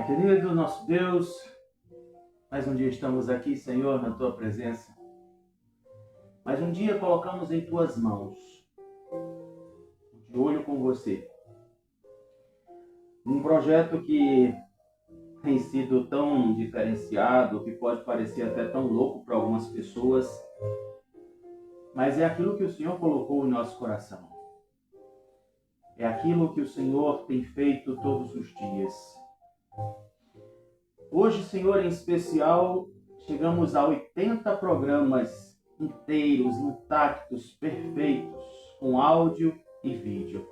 Querido nosso Deus, mais um dia estamos aqui, Senhor, na Tua presença. Mais um dia colocamos em Tuas mãos, de olho com você. Um projeto que tem sido tão diferenciado, que pode parecer até tão louco para algumas pessoas, mas é aquilo que o Senhor colocou em nosso coração. É aquilo que o Senhor tem feito todos os dias. Hoje, Senhor, em especial, chegamos a 80 programas inteiros, intactos, perfeitos, com áudio e vídeo.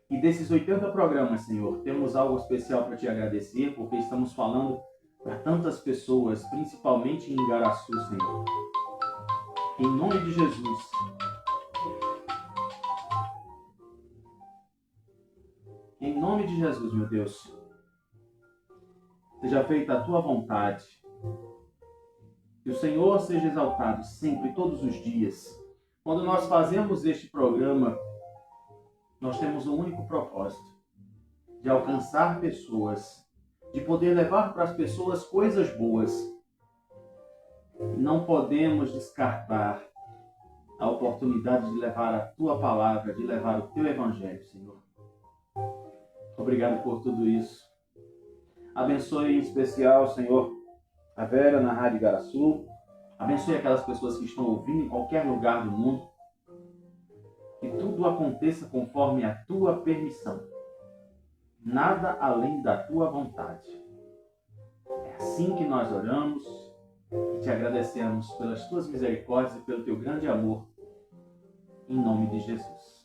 E desses 80 programas, Senhor, temos algo especial para te agradecer, porque estamos falando para tantas pessoas, principalmente em Igaraçu, Senhor. Em nome de Jesus. Em nome de Jesus, meu Deus. Seja feita a Tua vontade. Que o Senhor seja exaltado sempre, todos os dias. Quando nós fazemos este programa, nós temos um único propósito: de alcançar pessoas, de poder levar para as pessoas coisas boas. Não podemos descartar a oportunidade de levar a Tua palavra, de levar o Teu Evangelho, Senhor. Obrigado por tudo isso. Abençoe em especial, Senhor, a Vera na Rádio Igaraçu. Abençoe aquelas pessoas que estão ouvindo em qualquer lugar do mundo. Que tudo aconteça conforme a Tua permissão. Nada além da Tua vontade. É assim que nós oramos e te agradecemos pelas Tuas misericórdias e pelo Teu grande amor. Em nome de Jesus.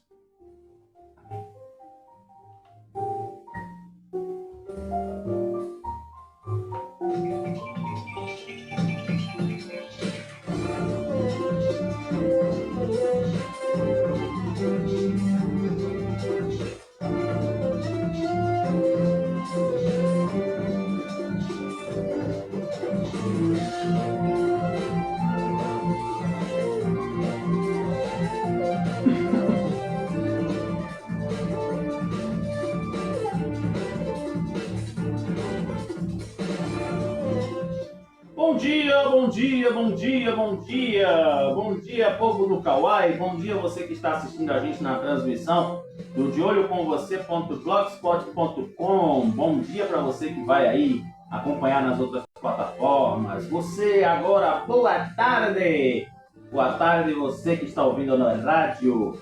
Bom dia, bom dia, bom dia, bom dia! Bom dia, povo do Kauai! Bom dia você que está assistindo a gente na transmissão do deolhocomvocê.blogspot.com. Bom dia para você que vai aí acompanhar nas outras plataformas. Você agora, boa tarde! Boa tarde você que está ouvindo na rádio.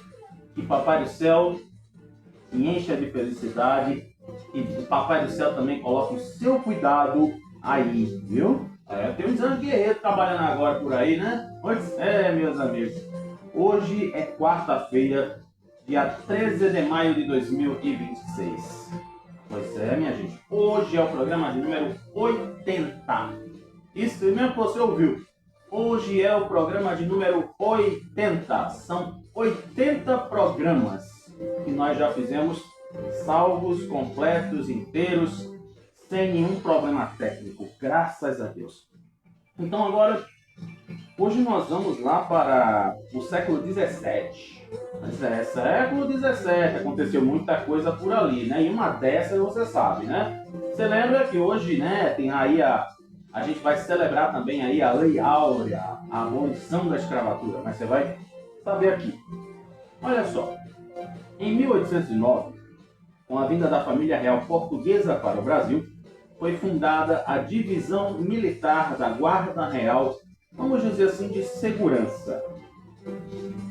Que Papai do Céu te encha de felicidade e Papai do Céu também coloque o seu cuidado aí, viu? Tem uns anos guerreiros trabalhando agora por aí, né? Pois é, meus amigos. Hoje é quarta-feira, dia 13 de maio de 2026. Pois é, minha gente. Hoje é o programa de número 80. Isso mesmo que você ouviu. Hoje é o programa de número 80. São 80 programas que nós já fizemos salvos, completos, inteiros, sem nenhum problema técnico, graças a Deus. Então agora, hoje nós vamos lá para o século 17. Século 17, aconteceu muita coisa por ali, né? E uma dessas você sabe, né? Você lembra que hoje, né, tem aí a gente vai celebrar também aí a Lei Áurea, a abolição da escravatura, mas você vai saber aqui. Olha só, em 1809, com a vinda da família real portuguesa para o Brasil, foi fundada a Divisão Militar da Guarda Real, vamos dizer assim, de segurança.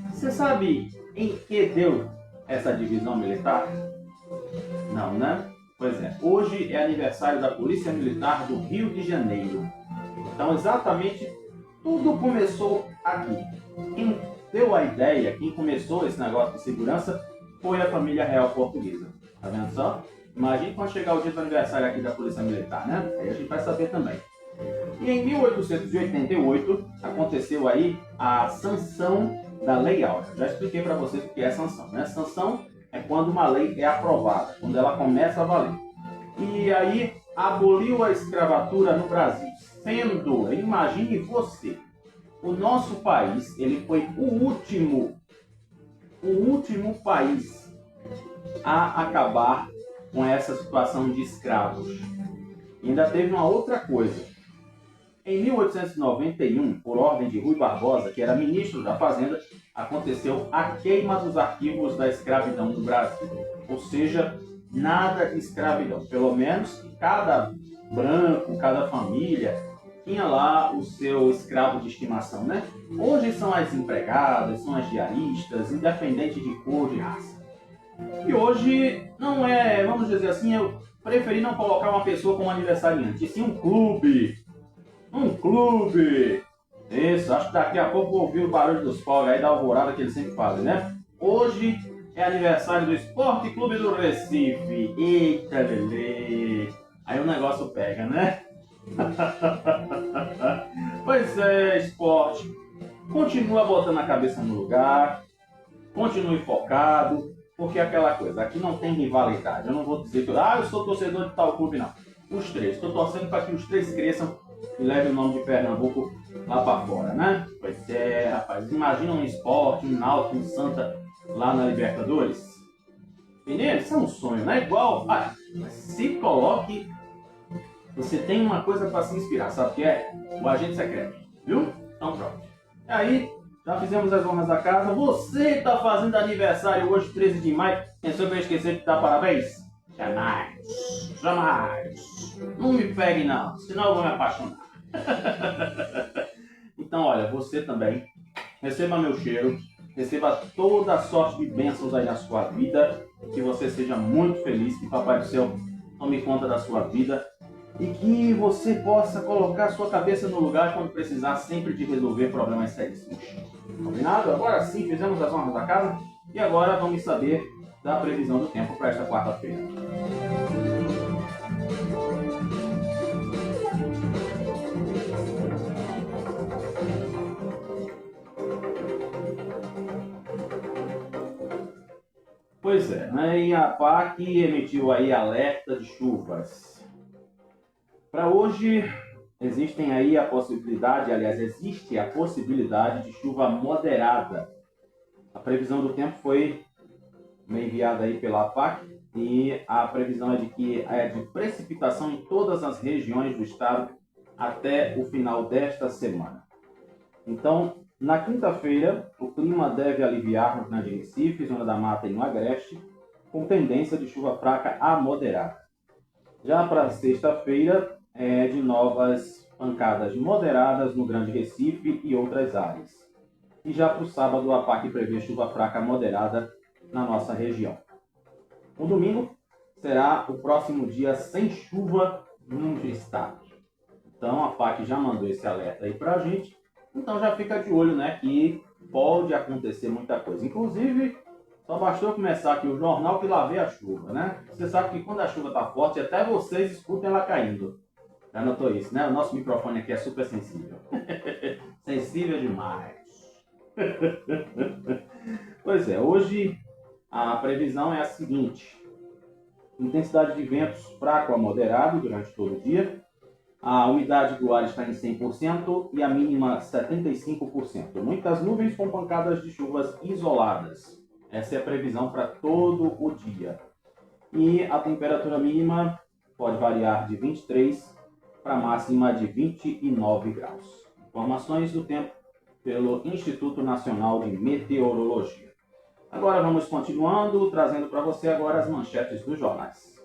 Você sabe em que deu essa divisão militar? Não, né? Pois é, hoje é aniversário da Polícia Militar do Rio de Janeiro. Então, exatamente, tudo começou aqui. Quem deu a ideia, quem começou esse negócio de segurança, foi a família real portuguesa. Tá vendo só? Imagine quando chegar o dia do aniversário aqui da Polícia Militar, né? Aí a gente vai saber também. E em 1888 aconteceu aí a sanção da Lei Áurea. Já expliquei para vocês o que é sanção, né? Sanção é quando uma lei é aprovada, quando ela começa a valer. E aí aboliu a escravatura no Brasil, sendo, imagine você, o nosso país, ele foi o último país a acabar com essa situação de escravos. E ainda teve uma outra coisa. Em 1891, por ordem de Rui Barbosa, que era ministro da Fazenda, aconteceu a queima dos arquivos da escravidão no Brasil. Ou seja, nada de escravidão. Pelo menos cada branco, cada família tinha lá o seu escravo de estimação, né? Hoje são as empregadas, são as diaristas, independente de cor, de raça. E hoje não é, vamos dizer assim, eu preferi não colocar uma pessoa como aniversariante, e sim um clube. Um clube! Isso, acho que daqui a pouco vou ouvir o barulho dos fogos aí da alvorada que eles sempre fazem, né? Hoje é aniversário do Esporte Clube do Recife. Eita, belê! Aí o negócio pega, né? Pois é, esporte. Continua botando a cabeça no lugar. Continue focado. Porque é aquela coisa, aqui não tem rivalidade. Eu não vou dizer que eu sou torcedor de tal clube, não. Os três. Estou torcendo para que os três cresçam e leve o nome de Pernambuco lá para fora, né? Pois é, rapaz. Imagina um Sport, um Náutico, um Santa lá na Libertadores. Menino, isso é um sonho, não é igual. Se coloque. Você tem uma coisa para se inspirar, sabe o que é? O agente secreto, viu? Então pronto. E aí, já fizemos as honras da casa. Você está fazendo aniversário hoje, 13 de maio. Pensou que eu ia esquecer de dar parabéns? Jamais. Jamais. Não me pegue não, senão eu vou me apaixonar. Então olha, você também, receba meu cheiro, receba toda a sorte de bênçãos aí na sua vida, que você seja muito feliz, que Papai do Céu tome conta da sua vida e que você possa colocar sua cabeça no lugar quando precisar sempre de resolver problemas seríssimos. Combinado? Agora sim, fizemos as honras da casa e agora vamos saber da previsão do tempo para esta quarta-feira. Pois é, né? E a PAC emitiu aí alerta de chuvas. Para hoje, existe a possibilidade de chuva moderada. A previsão do tempo foi enviada aí pela PAC e a previsão é de que é de precipitação em todas as regiões do estado até o final desta semana. Então, na quinta-feira, o clima deve aliviar no Grande Recife, Zona da Mata e no Agreste, com tendência de chuva fraca a moderada. Já para sexta-feira, é de novas pancadas moderadas no Grande Recife e outras áreas. E já para o sábado, a PAC prevê chuva fraca moderada na nossa região. O domingo será o próximo dia sem chuva no estado. Então, a PAC já mandou esse alerta aí para a gente. Então já fica de olho, né, que pode acontecer muita coisa. Inclusive, só bastou começar aqui o jornal que lá vem a chuva, né? Você sabe que quando a chuva está forte, até vocês escutam ela caindo. Já notou isso, né? O nosso microfone aqui é super sensível. Sensível demais. Pois é, hoje a previsão é a seguinte. Intensidade de ventos fraco a moderado durante todo o dia. A umidade do ar está em 100% e a mínima 75%. Muitas nuvens com pancadas de chuvas isoladas. Essa é a previsão para todo o dia. E a temperatura mínima pode variar de 23 para máxima de 29 graus. Informações do tempo pelo Instituto Nacional de Meteorologia. Agora vamos continuando, trazendo para você agora as manchetes dos jornais.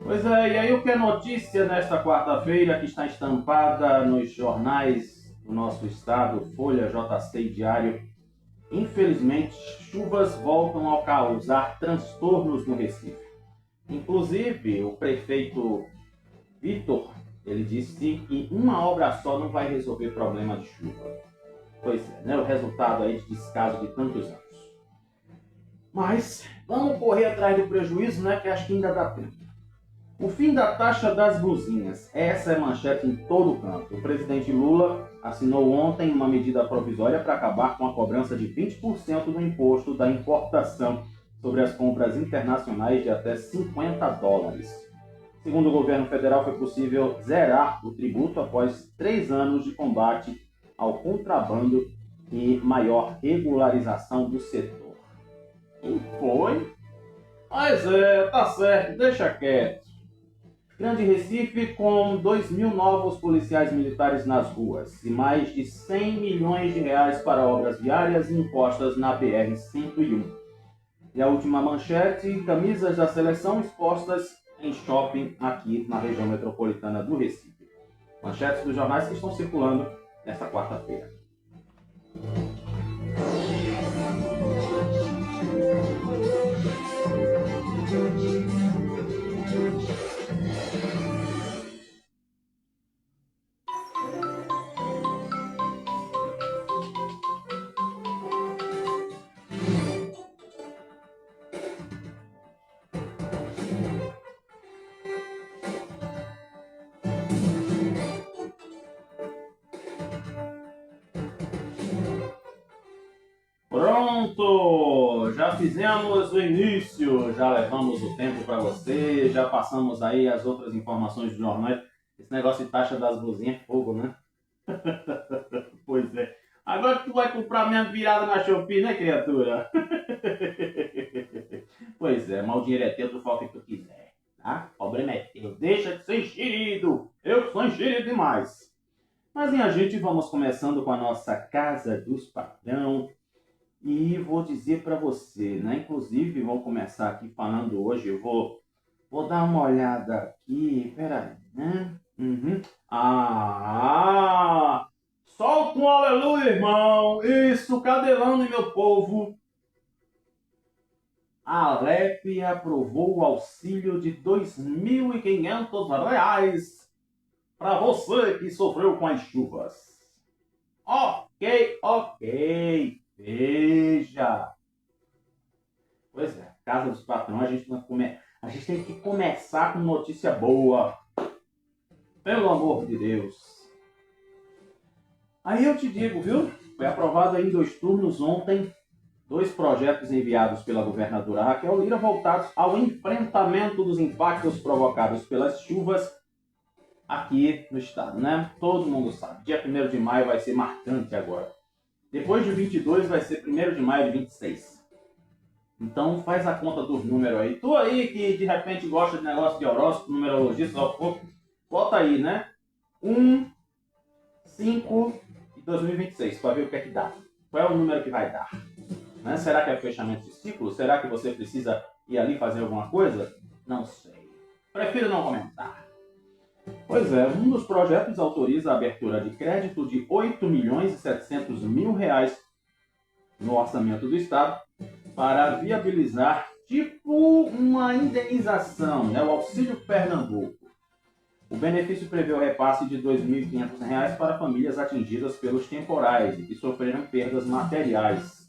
Pois é, e aí o que é notícia nesta quarta-feira que está estampada nos jornais do nosso estado, Folha, JC e Diário. Infelizmente, chuvas voltam a causar transtornos no Recife. Inclusive, o prefeito Vitor, ele disse que uma obra só não vai resolver problema de chuva. Pois é, né? O resultado aí de descaso de tantos anos. Mas vamos correr atrás do prejuízo, né? Que acho que ainda dá tempo. O fim da taxa das buzinas. Essa é manchete em todo o canto. O presidente Lula assinou ontem uma medida provisória para acabar com a cobrança de 20% do imposto da importação sobre as compras internacionais de até $50. Segundo o governo federal, foi possível zerar o tributo após 3 anos de combate ao contrabando e maior regularização do setor. E foi? Mas tá certo, deixa quieto. Grande Recife com 2.000 novos policiais militares nas ruas e mais de R$100 milhões para obras viárias impostas na BR-101. E a última manchete, camisas da seleção expostas em shopping aqui na região metropolitana do Recife. Manchetes dos jornais que estão circulando nesta quarta-feira. Pronto! Já fizemos o início, já levamos o tempo para você, já passamos aí as outras informações do jornal. Esse negócio de taxa das blusinhas é fogo, né? Pois é. Agora tu vai comprar minha virada na Shopee, né, criatura? Pois é, mas o dinheiro é teu, tu fala o que tu quiser, tá? O problema é teu, deixa de ser enxerido. Eu sou enxerido demais. Mas, minha gente, vamos começando com a nossa Casa dos Patrão. E vou dizer para você, né? Inclusive, vou começar aqui falando hoje, eu vou dar uma olhada aqui, peraí, né? Solta um aleluia, irmão! Isso, Cadelano e meu povo! A Alep aprovou o auxílio de R$2.500 para você que sofreu com as chuvas. Ok. Veja. Pois é, Casa dos Patrões, a gente tem que começar com notícia boa. Pelo amor de Deus. Aí eu te digo, viu? Foi aprovado aí em 2 turnos ontem 2 projetos enviados pela governadora Raquel Lira voltados ao enfrentamento dos impactos provocados pelas chuvas aqui no estado, né? Todo mundo sabe. Dia 1º de maio vai ser marcante agora. Depois de 22 vai ser 1º de maio de 26. Então faz a conta dos números aí. Tu aí que de repente gosta de negócio de horóscopo, numerologia, só pouco, bota aí, né? 1, 5 e 2026 para ver o que é que dá. Qual é o número que vai dar? Né? Será que é fechamento de ciclo? Será que você precisa ir ali fazer alguma coisa? Não sei. Prefiro não comentar. Pois é, um dos projetos autoriza a abertura de crédito de R$8.700.000 no orçamento do Estado para viabilizar tipo uma indenização, né? O Auxílio Pernambuco. O benefício prevê o repasse de R$2.500 para famílias atingidas pelos temporais e que sofreram perdas materiais.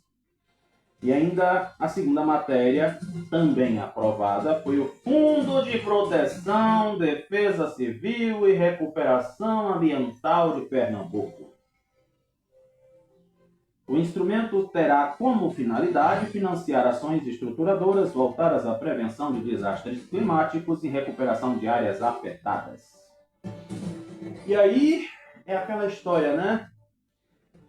E ainda a segunda matéria, também aprovada, foi o Fundo de Proteção, Defesa Civil e Recuperação Ambiental de Pernambuco. O instrumento terá como finalidade financiar ações estruturadoras voltadas à prevenção de desastres climáticos e recuperação de áreas afetadas. E aí é aquela história, né?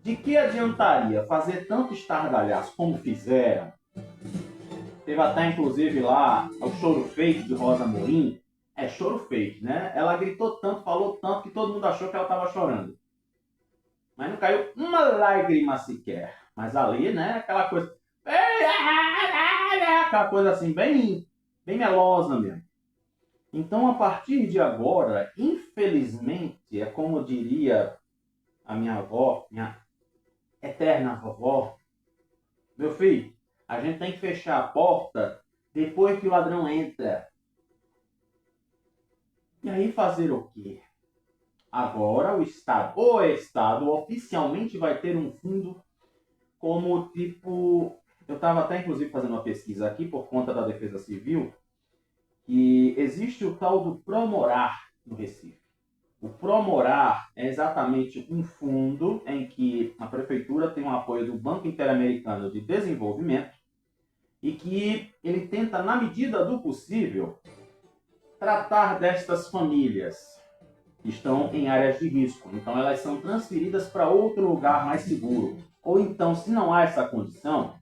De que adiantaria fazer tanto estardalhaço como fizeram? Teve até, inclusive, lá o choro fake de Rosa Morim. É choro fake, né? Ela gritou tanto, falou tanto, que todo mundo achou que ela estava chorando. Mas não caiu uma lágrima sequer. Mas ali, né, aquela coisa... Aquela coisa assim, bem melosa mesmo. Então, a partir de agora, infelizmente, é como diria a minha avó, minha eterna vovó, meu filho, a gente tem que fechar a porta depois que o ladrão entra. E aí fazer o quê? Agora o Estado oficialmente vai ter um fundo como tipo... Eu estava até inclusive fazendo uma pesquisa aqui por conta da Defesa Civil, que existe o tal do Promorar no Recife. O Promorar é exatamente um fundo em que a prefeitura tem um apoio do Banco Interamericano de Desenvolvimento e que ele tenta, na medida do possível, tratar destas famílias que estão em áreas de risco. Então, elas são transferidas para outro lugar mais seguro. Ou então, se não há essa condição,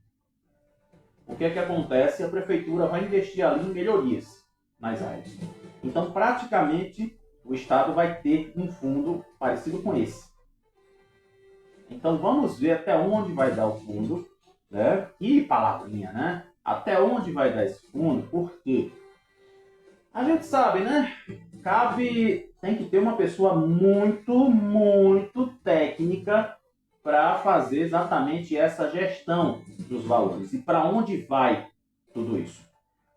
o que é que acontece? A prefeitura vai investir ali em melhorias nas áreas. Então, praticamente, o Estado vai ter um fundo parecido com esse. Então, vamos ver até onde vai dar o fundo, né? E palavrinha, né? Até onde vai dar esse fundo, porque a gente sabe, né? Tem que ter uma pessoa muito técnica para fazer exatamente essa gestão dos valores. E para onde vai tudo isso?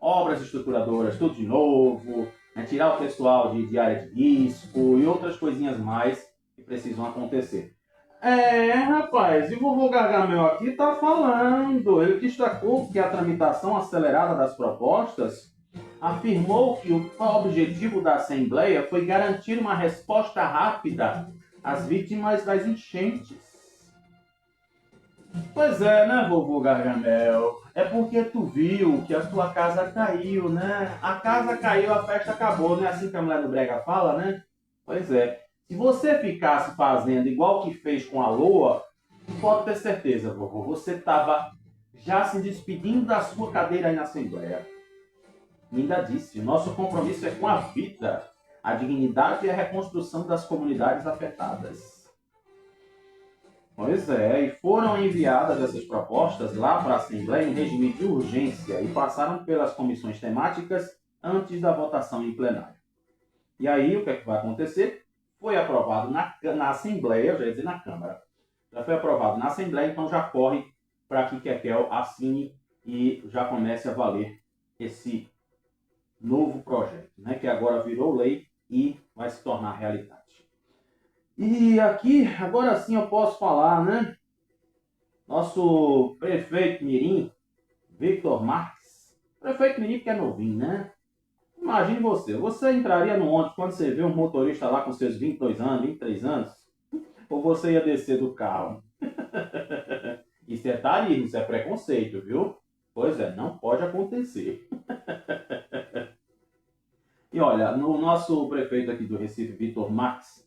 Obras estruturadoras, tudo de novo, né? Tirar o pessoal de área de risco e outras coisinhas mais que precisam acontecer. Rapaz, e o vovô Gargamel aqui está falando. Ele destacou que a tramitação acelerada das propostas afirmou que o objetivo da Assembleia foi garantir uma resposta rápida às vítimas das enchentes. Pois é, né, vovô Gargamel? É porque tu viu que a tua casa caiu, né? A casa caiu, a festa acabou, né? Assim que a mulher do Brega fala, né? Pois é. Se você ficasse fazendo igual que fez com a Loa, pode ter certeza, vovô, você estava já se despedindo da sua cadeira aí na Assembleia. Ainda disse, o nosso compromisso é com a vida, a dignidade e a reconstrução das comunidades afetadas. Pois é, e foram enviadas essas propostas lá para a Assembleia em regime de urgência e passaram pelas comissões temáticas antes da votação em plenário. E aí, o que é que vai acontecer? Foi aprovado na Assembleia, já ia dizer na Câmara. Já foi aprovado na Assembleia, então já corre para que Kekel assine e já comece a valer esse novo projeto, né, que agora virou lei e vai se tornar realidade. E aqui, agora sim eu posso falar, né? Nosso prefeito Mirim, Victor Marques, prefeito Mirim que é novinho, né? Imagine você entraria no ônibus quando você vê um motorista lá com seus 22 anos, 23 anos, ou você ia descer do carro? Isso é tarismo, isso é preconceito, viu? Pois é, não pode acontecer. E olha, no nosso prefeito aqui do Recife, Victor Marques,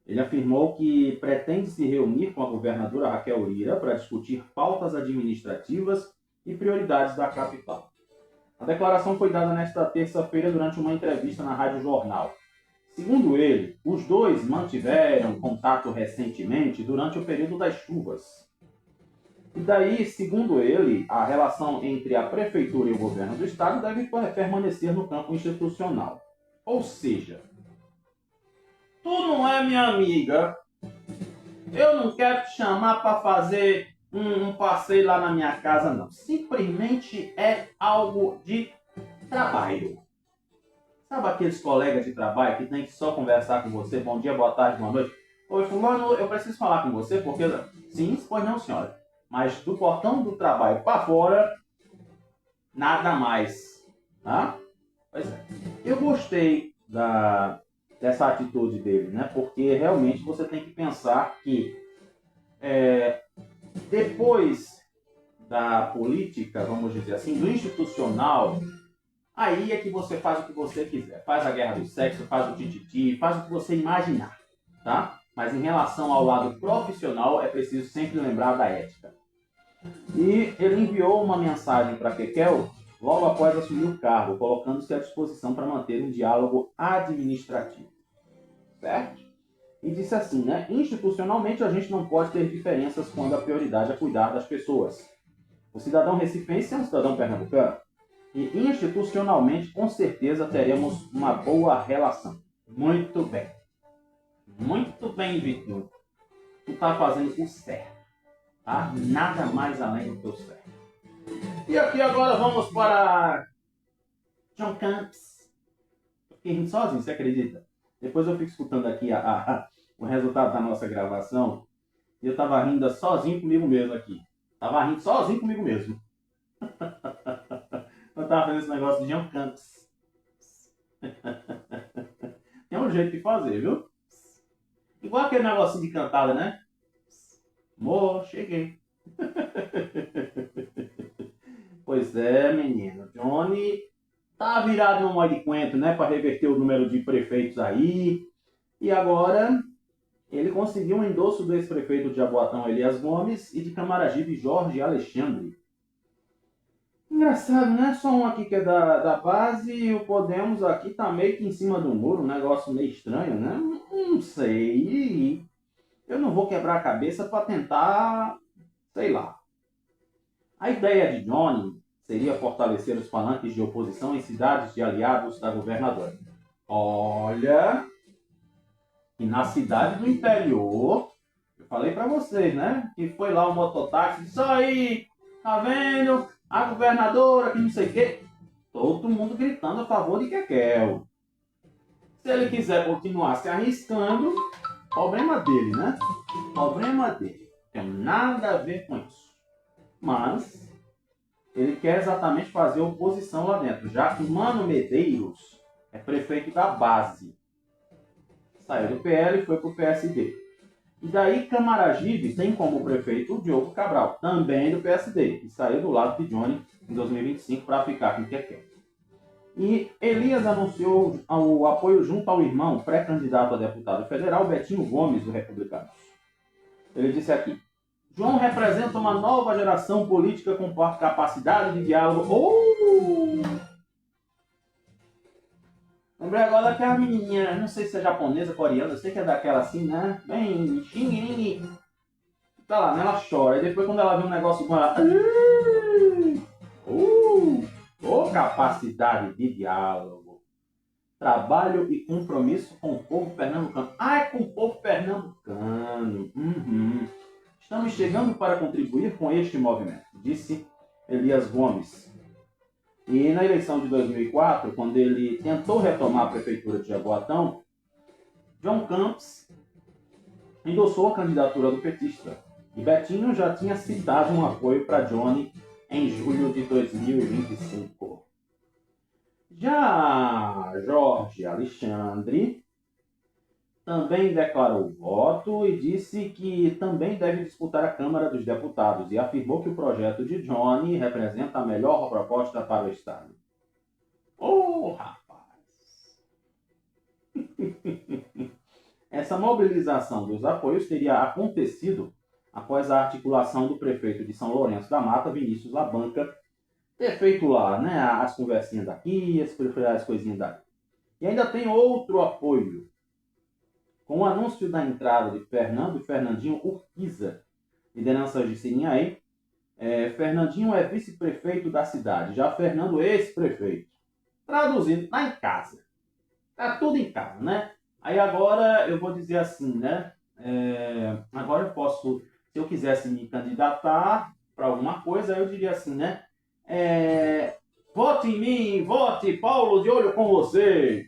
ele afirmou que pretende se reunir com a governadora Raquel Lira para discutir pautas administrativas e prioridades da capital. A declaração foi dada nesta terça-feira durante uma entrevista na Rádio Jornal. Segundo ele, os dois mantiveram contato recentemente durante o período das chuvas. E daí, segundo ele, a relação entre a prefeitura e o governo do estado deve permanecer no campo institucional. Ou seja, tu não é minha amiga, eu não quero te chamar para fazer um passeio lá na minha casa, não. Simplesmente é algo de trabalho. Sabe aqueles colegas de trabalho que tem que só conversar com você, bom dia, boa tarde, boa noite? Oi, fulano, eu preciso falar com você porque... Sim, pois não, senhora. Mas do portão do trabalho para fora, nada mais. Tá? Pois é. Eu gostei dessa atitude dele, né? Porque realmente você tem que pensar que depois da política, vamos dizer assim, do institucional, aí é que você faz o que você quiser. Faz a guerra do sexo, faz o tititi, faz o que você imaginar, tá? Mas em relação ao lado profissional, é preciso sempre lembrar da ética. E ele enviou uma mensagem para Kekel logo após assumir o cargo, colocando-se à disposição para manter um diálogo administrativo. Certo? E disse assim, né? Institucionalmente, a gente não pode ter diferenças quando a prioridade é cuidar das pessoas. O cidadão recifense é um cidadão pernambucano. E institucionalmente, com certeza, teremos uma boa relação. Muito bem. Muito bem, Vitor. Tu tá fazendo o certo. Tá? Nada mais além do que o certo. E aqui agora vamos para John Campos. Eu fiquei rindo sozinho, você acredita? Depois eu fico escutando aqui o resultado da nossa gravação. E eu tava rindo sozinho comigo mesmo aqui. Tava rindo sozinho comigo mesmo. Eu tava fazendo esse negócio de John Campos. Tem um jeito de fazer, viu? Igual aquele negocinho de cantada, né? Amor, cheguei. Pois é, menino. Johnny tá virado um molho de coentro, né? Para reverter o número de prefeitos aí. E agora ele conseguiu um endosso do ex-prefeito de Jaboatão, Elias Gomes, e de Camaragibe, Jorge Alexandre. Engraçado, né? Só um aqui que é da base e o Podemos aqui tá meio que em cima do muro, um negócio meio estranho, né? Não sei. Eu não vou quebrar a cabeça para tentar, sei lá. A ideia de Johnny seria fortalecer os palanques de oposição em cidades de aliados da governadora. Olha, e na cidade do interior, eu falei para vocês, né? Que foi lá o mototáxi, isso aí, tá vendo? A governadora, que não sei o quê. Todo mundo gritando a favor de Kekel. Se ele quiser continuar se arriscando, problema dele, né? Problema dele. Não tem nada a ver com isso. Mas ele quer exatamente fazer oposição lá dentro, já que Mano Medeiros é prefeito da base. Saiu do PL e foi para o PSD. E daí Camaragibe tem como prefeito o Diogo Cabral, também do PSD, que saiu do lado de Johnny em 2025 para ficar com o que quer. E Elias anunciou o apoio junto ao irmão, pré-candidato a deputado federal, Betinho Gomes, do Republicanos. Ele disse aqui: João representa uma nova geração política com capacidade de diálogo. Lembrei agora daquela menininha, não sei se é japonesa, coreana, eu sei que é daquela assim, né? Bem, xing. Tá lá, né? Ela chora. E depois quando ela vê um negócio com ela... capacidade de diálogo. Trabalho e compromisso com o povo pernambucano. Ah, é com o povo pernambucano. Estamos chegando para contribuir com este movimento, disse Elias Gomes. E na eleição de 2004, quando ele tentou retomar a prefeitura de Jaboatão, João Campos endossou a candidatura do petista. E Betinho já tinha citado um apoio para Johnny em julho de 2025. Já Jorge Alexandre também declarou voto e disse que também deve disputar a Câmara dos Deputados e afirmou que o projeto de Johnny representa a melhor proposta para o Estado. Rapaz! Essa mobilização dos apoios teria acontecido após a articulação do prefeito de São Lourenço da Mata, Vinícius Labanca, ter feito lá, né, as conversinhas daqui, as coisinhas daqui. E ainda tem outro apoio. Com o anúncio da entrada de Fernando e Fernandinho Urquiza, lideranças de Sininhaém, Fernandinho é vice-prefeito da cidade, já Fernando ex-prefeito. Traduzindo, tá em casa. Tá tudo em casa, né? Aí agora eu vou dizer assim, né? Agora eu posso, se eu quisesse me candidatar para alguma coisa, eu diria assim, né? Vote em mim, vote Paulo de olho com você.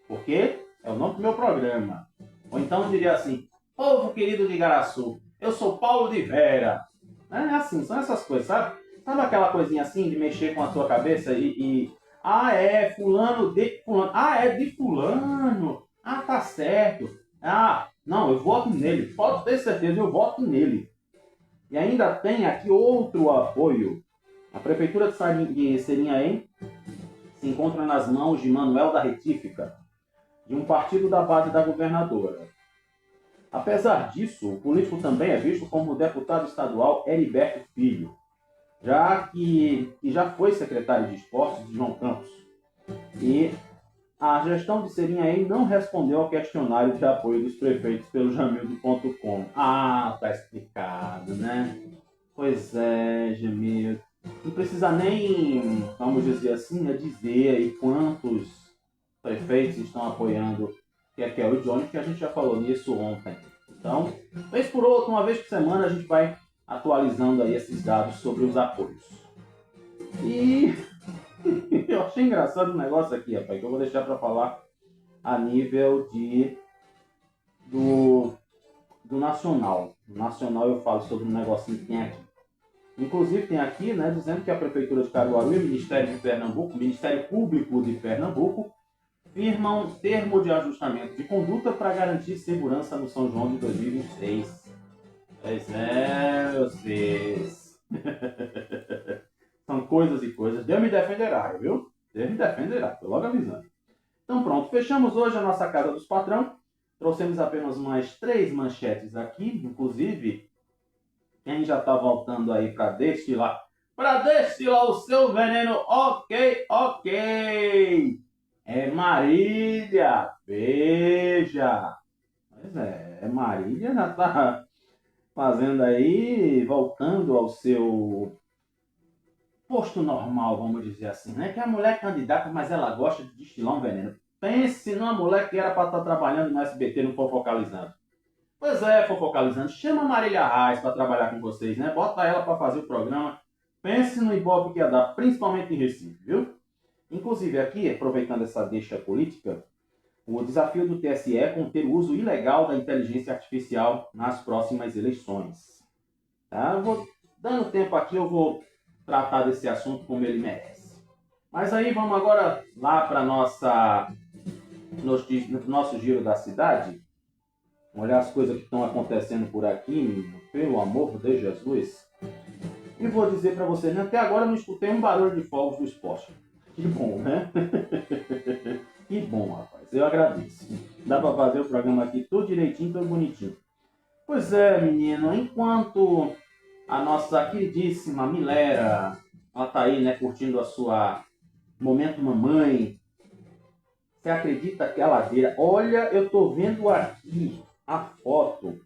Por quê? É o nome do meu programa. Ou então eu diria assim: povo querido de Igaraçu, eu sou Paulo de Vera. É assim, são essas coisas, sabe? Sabe aquela coisinha assim de mexer com a sua cabeça fulano de fulano. É de fulano. Tá certo. Não, eu voto nele. Pode ter certeza, eu voto nele. E ainda tem aqui outro apoio. A Prefeitura de Sininhaém se encontra nas mãos de Manuel da Retífica, de um partido da base da governadora. Apesar disso, o político também é visto como o deputado estadual Heriberto Filho, que já foi secretário de esportes de João Campos. E a gestão de Sininhaém não respondeu ao questionário de apoio dos prefeitos pelo Jamildo.com. Tá explicado, né? Pois é, Jamildo. Não precisa nem, vamos dizer assim, dizer aí quantos prefeitos estão apoiando Kekel e Johnny, que a gente já falou nisso ontem. Então, vez por outra, uma vez por semana, a gente vai atualizando aí esses dados sobre os apoios. E eu achei engraçado um negócio aqui, rapaz, que eu vou deixar para falar a nível do nacional. No nacional eu falo sobre um negocinho que tem aqui. Inclusive tem aqui, né, dizendo que a Prefeitura de Caruaru e o Ministério Público de Pernambuco firmam termo de ajustamento de conduta para garantir segurança no São João de 2023. Pois é, vocês. São coisas e coisas. Deus me defenderá, viu? Deus me defenderá, tô logo avisando. Então pronto, fechamos hoje a nossa Casa dos Patrão. Trouxemos apenas umas 3 manchetes aqui, inclusive, quem já está voltando aí para destilar o seu veneno, ok, é Marília, veja, pois é Marília já está fazendo aí, voltando ao seu posto normal, vamos dizer assim, né? Que a mulher é candidata, mas ela gosta de destilar um veneno. Pense numa mulher que era para estar trabalhando no SBT, no Fofocalizando. Pois é, Fofocalizando, chama a Marília Reis para trabalhar com vocês, né? Bota ela para fazer o programa. Pense no ibope que ia dar, principalmente em Recife, viu? Inclusive aqui, aproveitando essa deixa política, o desafio do TSE é conter o uso ilegal da inteligência artificial nas próximas eleições. Tá? Dando tempo aqui, eu vou tratar desse assunto como ele merece. Mas aí vamos agora lá para nosso giro da cidade. Olhar as coisas que estão acontecendo por aqui, pelo amor de Jesus. E vou dizer para vocês, até agora eu não escutei um barulho de fogos do esporte. Que bom, né? Que bom, rapaz. Eu agradeço. Dá para fazer o programa aqui tudo direitinho, tudo bonitinho. Pois é, menino. Enquanto a nossa queridíssima Milera, ela tá aí, né, curtindo a sua momento mamãe. Você acredita que a ladeira... Olha, eu tô vendo aqui a foto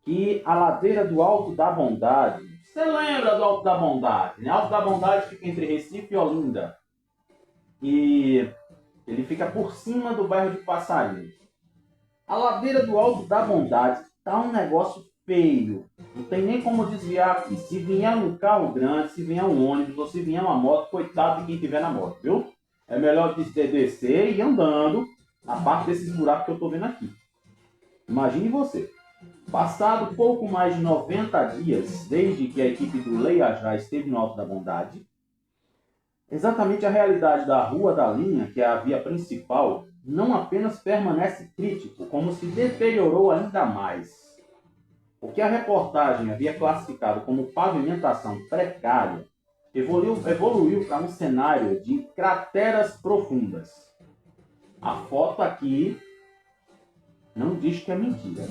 que a ladeira do Alto da Bondade... Você lembra do Alto da Bondade, né? Alto da Bondade fica entre Recife e Olinda. E ele fica por cima do bairro de Passarinho. A ladeira do Alto da Bondade tá um negócio feio. Não tem nem como desviar aqui. Se vier um carro grande, se vier um ônibus ou se vier uma moto, coitado de quem tiver na moto, viu? É melhor descer e ir andando na parte desses buracos que eu tô vendo aqui. Imagine você. Passado pouco mais de 90 dias desde que a equipe do Leia Já esteve no Alto da Bondade, exatamente a realidade da Rua da Linha, que é a via principal, não apenas permanece crítico, como se deteriorou ainda mais. O que a reportagem havia classificado como pavimentação precária evoluiu para um cenário de crateras profundas. A foto aqui não diz que é mentira.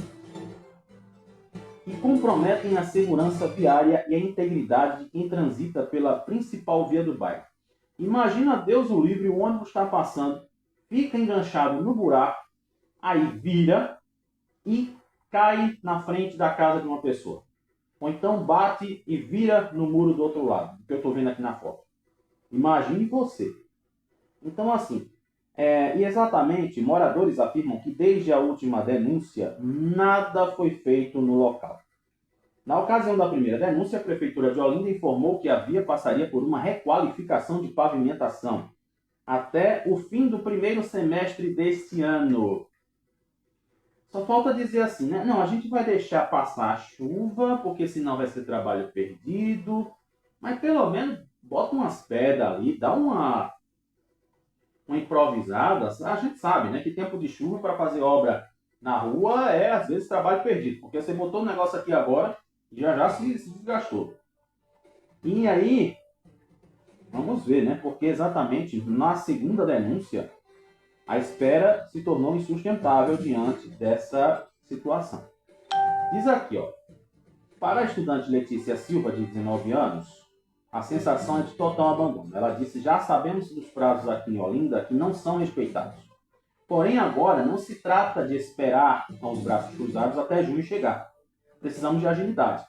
E comprometem a segurança viária e a integridade de quem transita pela principal via do bairro. Imagina, Deus o livre, o ônibus está passando, fica enganchado no buraco, aí vira e cai na frente da casa de uma pessoa. Ou então bate e vira no muro do outro lado, que eu estou vendo aqui na foto. Imagine você. Então, assim, e exatamente, moradores afirmam que desde a última denúncia, nada foi feito no local. Na ocasião da primeira denúncia, a Prefeitura de Olinda informou que a via passaria por uma requalificação de pavimentação até o fim do primeiro semestre deste ano. Só falta dizer assim, né? Não, a gente vai deixar passar a chuva, porque senão vai ser trabalho perdido. Mas pelo menos bota umas pedras ali, dá uma improvisada. A gente sabe, né, que tempo de chuva para fazer obra na rua é, às vezes, trabalho perdido. Porque você botou um negócio aqui agora, já se desgastou. E aí, vamos ver, né? Porque exatamente na segunda denúncia, a espera se tornou insustentável diante dessa situação. Diz aqui, ó. Para a estudante Letícia Silva, de 19 anos, a sensação é de total abandono. Ela disse, já sabemos dos prazos aqui em Olinda que não são respeitados. Porém, agora não se trata de esperar com os braços cruzados até junho chegar. Precisamos de agilidade.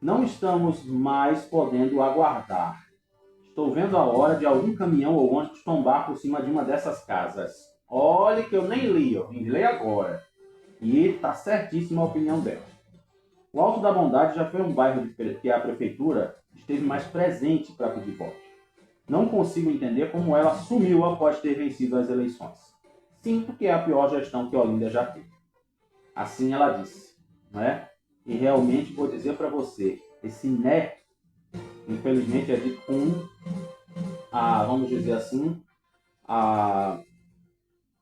Não estamos mais podendo aguardar. Estou vendo a hora de algum caminhão ou ônibus tombar por cima de uma dessas casas. Olha que eu nem li, eu vim ler agora. E está certíssima a opinião dela. O Alto da Bondade já foi um bairro que a prefeitura esteve mais presente para pedir voto. Não consigo entender como ela sumiu após ter vencido as eleições. Sinto que é a pior gestão que Olinda já teve. Assim ela disse, não é? E realmente vou dizer para você, esse né, infelizmente é dito com vamos dizer assim,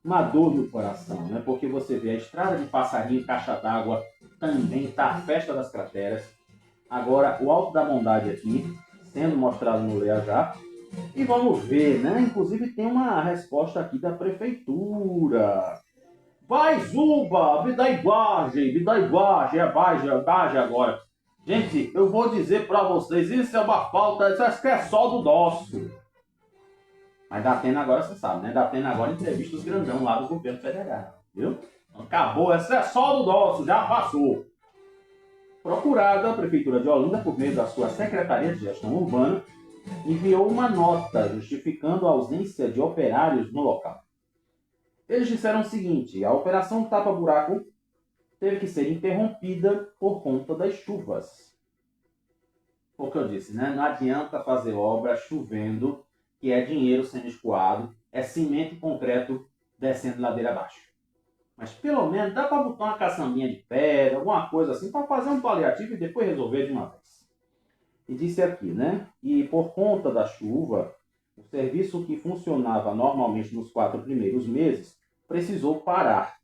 uma dor no coração, né? Porque você vê a estrada de Passarinho, Caixa d'Água, também está a festa das crateras. Agora, o Alto da Bondade aqui, sendo mostrado no Leia Já. E vamos ver, né? Inclusive tem uma resposta aqui da prefeitura. Vai, Zuba, me dá iguagem, é baixa agora. Gente, eu vou dizer para vocês, isso é uma falta, isso acho que é só do nosso. Mas da Atena agora você sabe, né? Da Atena agora entrevista os grandão lá do governo federal, viu? Acabou, isso é só do nosso, já passou. Procurada, a Prefeitura de Olinda, por meio da sua Secretaria de Gestão Urbana, enviou uma nota justificando a ausência de operários no local. Eles disseram o seguinte: a operação tapa-buraco teve que ser interrompida por conta das chuvas. O que eu disse, né? Não adianta fazer obra chovendo, que é dinheiro sendo escoado, é cimento e concreto descendo ladeira abaixo. Mas pelo menos dá para botar uma caçambinha de pedra, alguma coisa assim, para fazer um paliativo e depois resolver de uma vez. E disse aqui, né? E por conta da chuva, o serviço que funcionava normalmente nos 4 primeiros meses precisou parar.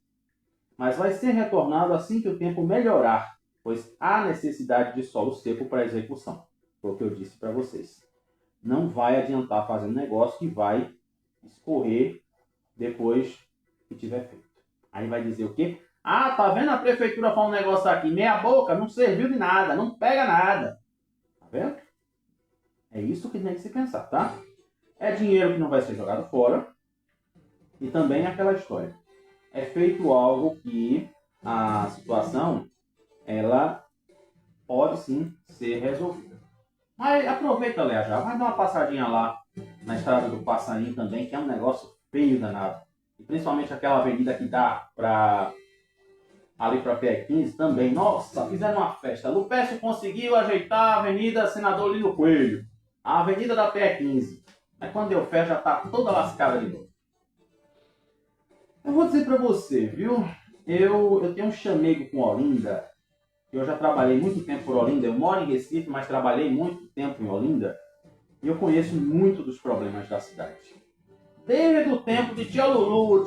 Mas vai ser retornado assim que o tempo melhorar, pois há necessidade de solo seco para execução. Foi o que eu disse para vocês. Não vai adiantar fazer um negócio que vai escorrer depois que tiver feito. Aí vai dizer o quê? Ah, tá vendo a prefeitura falar um negócio aqui, meia boca, não serviu de nada, não pega nada. Tá vendo? É isso que tem que se pensar, tá? É dinheiro que não vai ser jogado fora. E também aquela história. É feito algo que a situação, ela pode sim ser resolvida. Mas aproveita, Léa, já. Vai dar uma passadinha lá na Estrada do Passarinho também, que é um negócio feio danado. E principalmente aquela avenida que dá ali para PE15 também. Nossa, fizeram uma festa. Lupécio conseguiu ajeitar a Avenida Senador Lino Coelho. A avenida da PE15. Mas quando deu fé já está toda lascada de novo. Eu vou dizer para você, viu? Eu tenho um chamego com Olinda. Eu já trabalhei muito tempo por Olinda. Eu moro em Recife, mas trabalhei muito tempo em Olinda. E eu conheço muito dos problemas da cidade. Desde o tempo de Tia Lulu,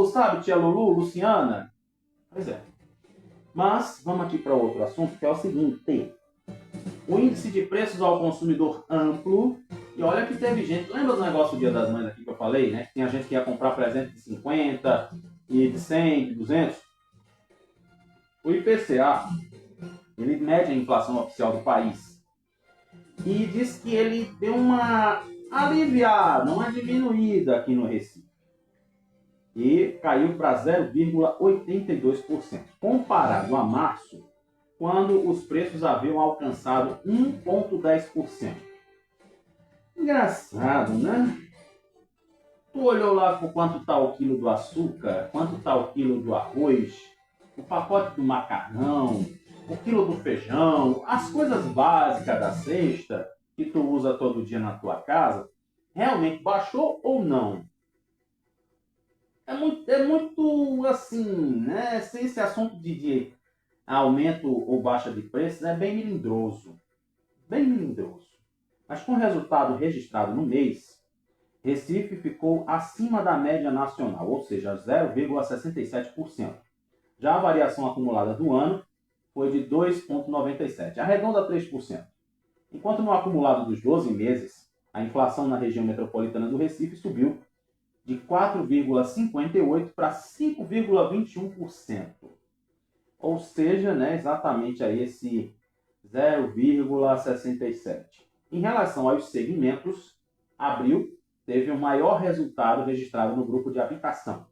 sabe Tia Lulu, Luciana? Pois é. Mas vamos aqui para outro assunto, que é o seguinte. O índice de preços ao consumidor amplo. E olha que teve gente, lembra do negócio do Dia das Mães aqui que eu falei, né? Tinha gente que ia comprar presente de 50, e de 100, de 200. O IPCA, ele mede a inflação oficial do país. E diz que ele deu uma aliviada, uma diminuída aqui no Recife. E caiu para 0,82%. Comparado a março, quando os preços haviam alcançado 1,10%. Engraçado, né? Tu olhou lá por quanto está o quilo do açúcar, quanto está o quilo do arroz, o pacote do macarrão, o quilo do feijão, as coisas básicas da cesta que tu usa todo dia na tua casa, realmente baixou ou não? É muito assim, né? Esse assunto de aumento ou baixa de preços é bem melindroso. Bem melindroso. Mas com o resultado registrado no mês, Recife ficou acima da média nacional, ou seja, 0,67%. Já a variação acumulada do ano foi de 2,97%, arredonda 3%. Enquanto no acumulado dos 12 meses, a inflação na região metropolitana do Recife subiu de 4,58% para 5,21%. Ou seja, né, exatamente aí esse 0,67%. Em relação aos segmentos, abril teve o maior resultado registrado no grupo de habitação,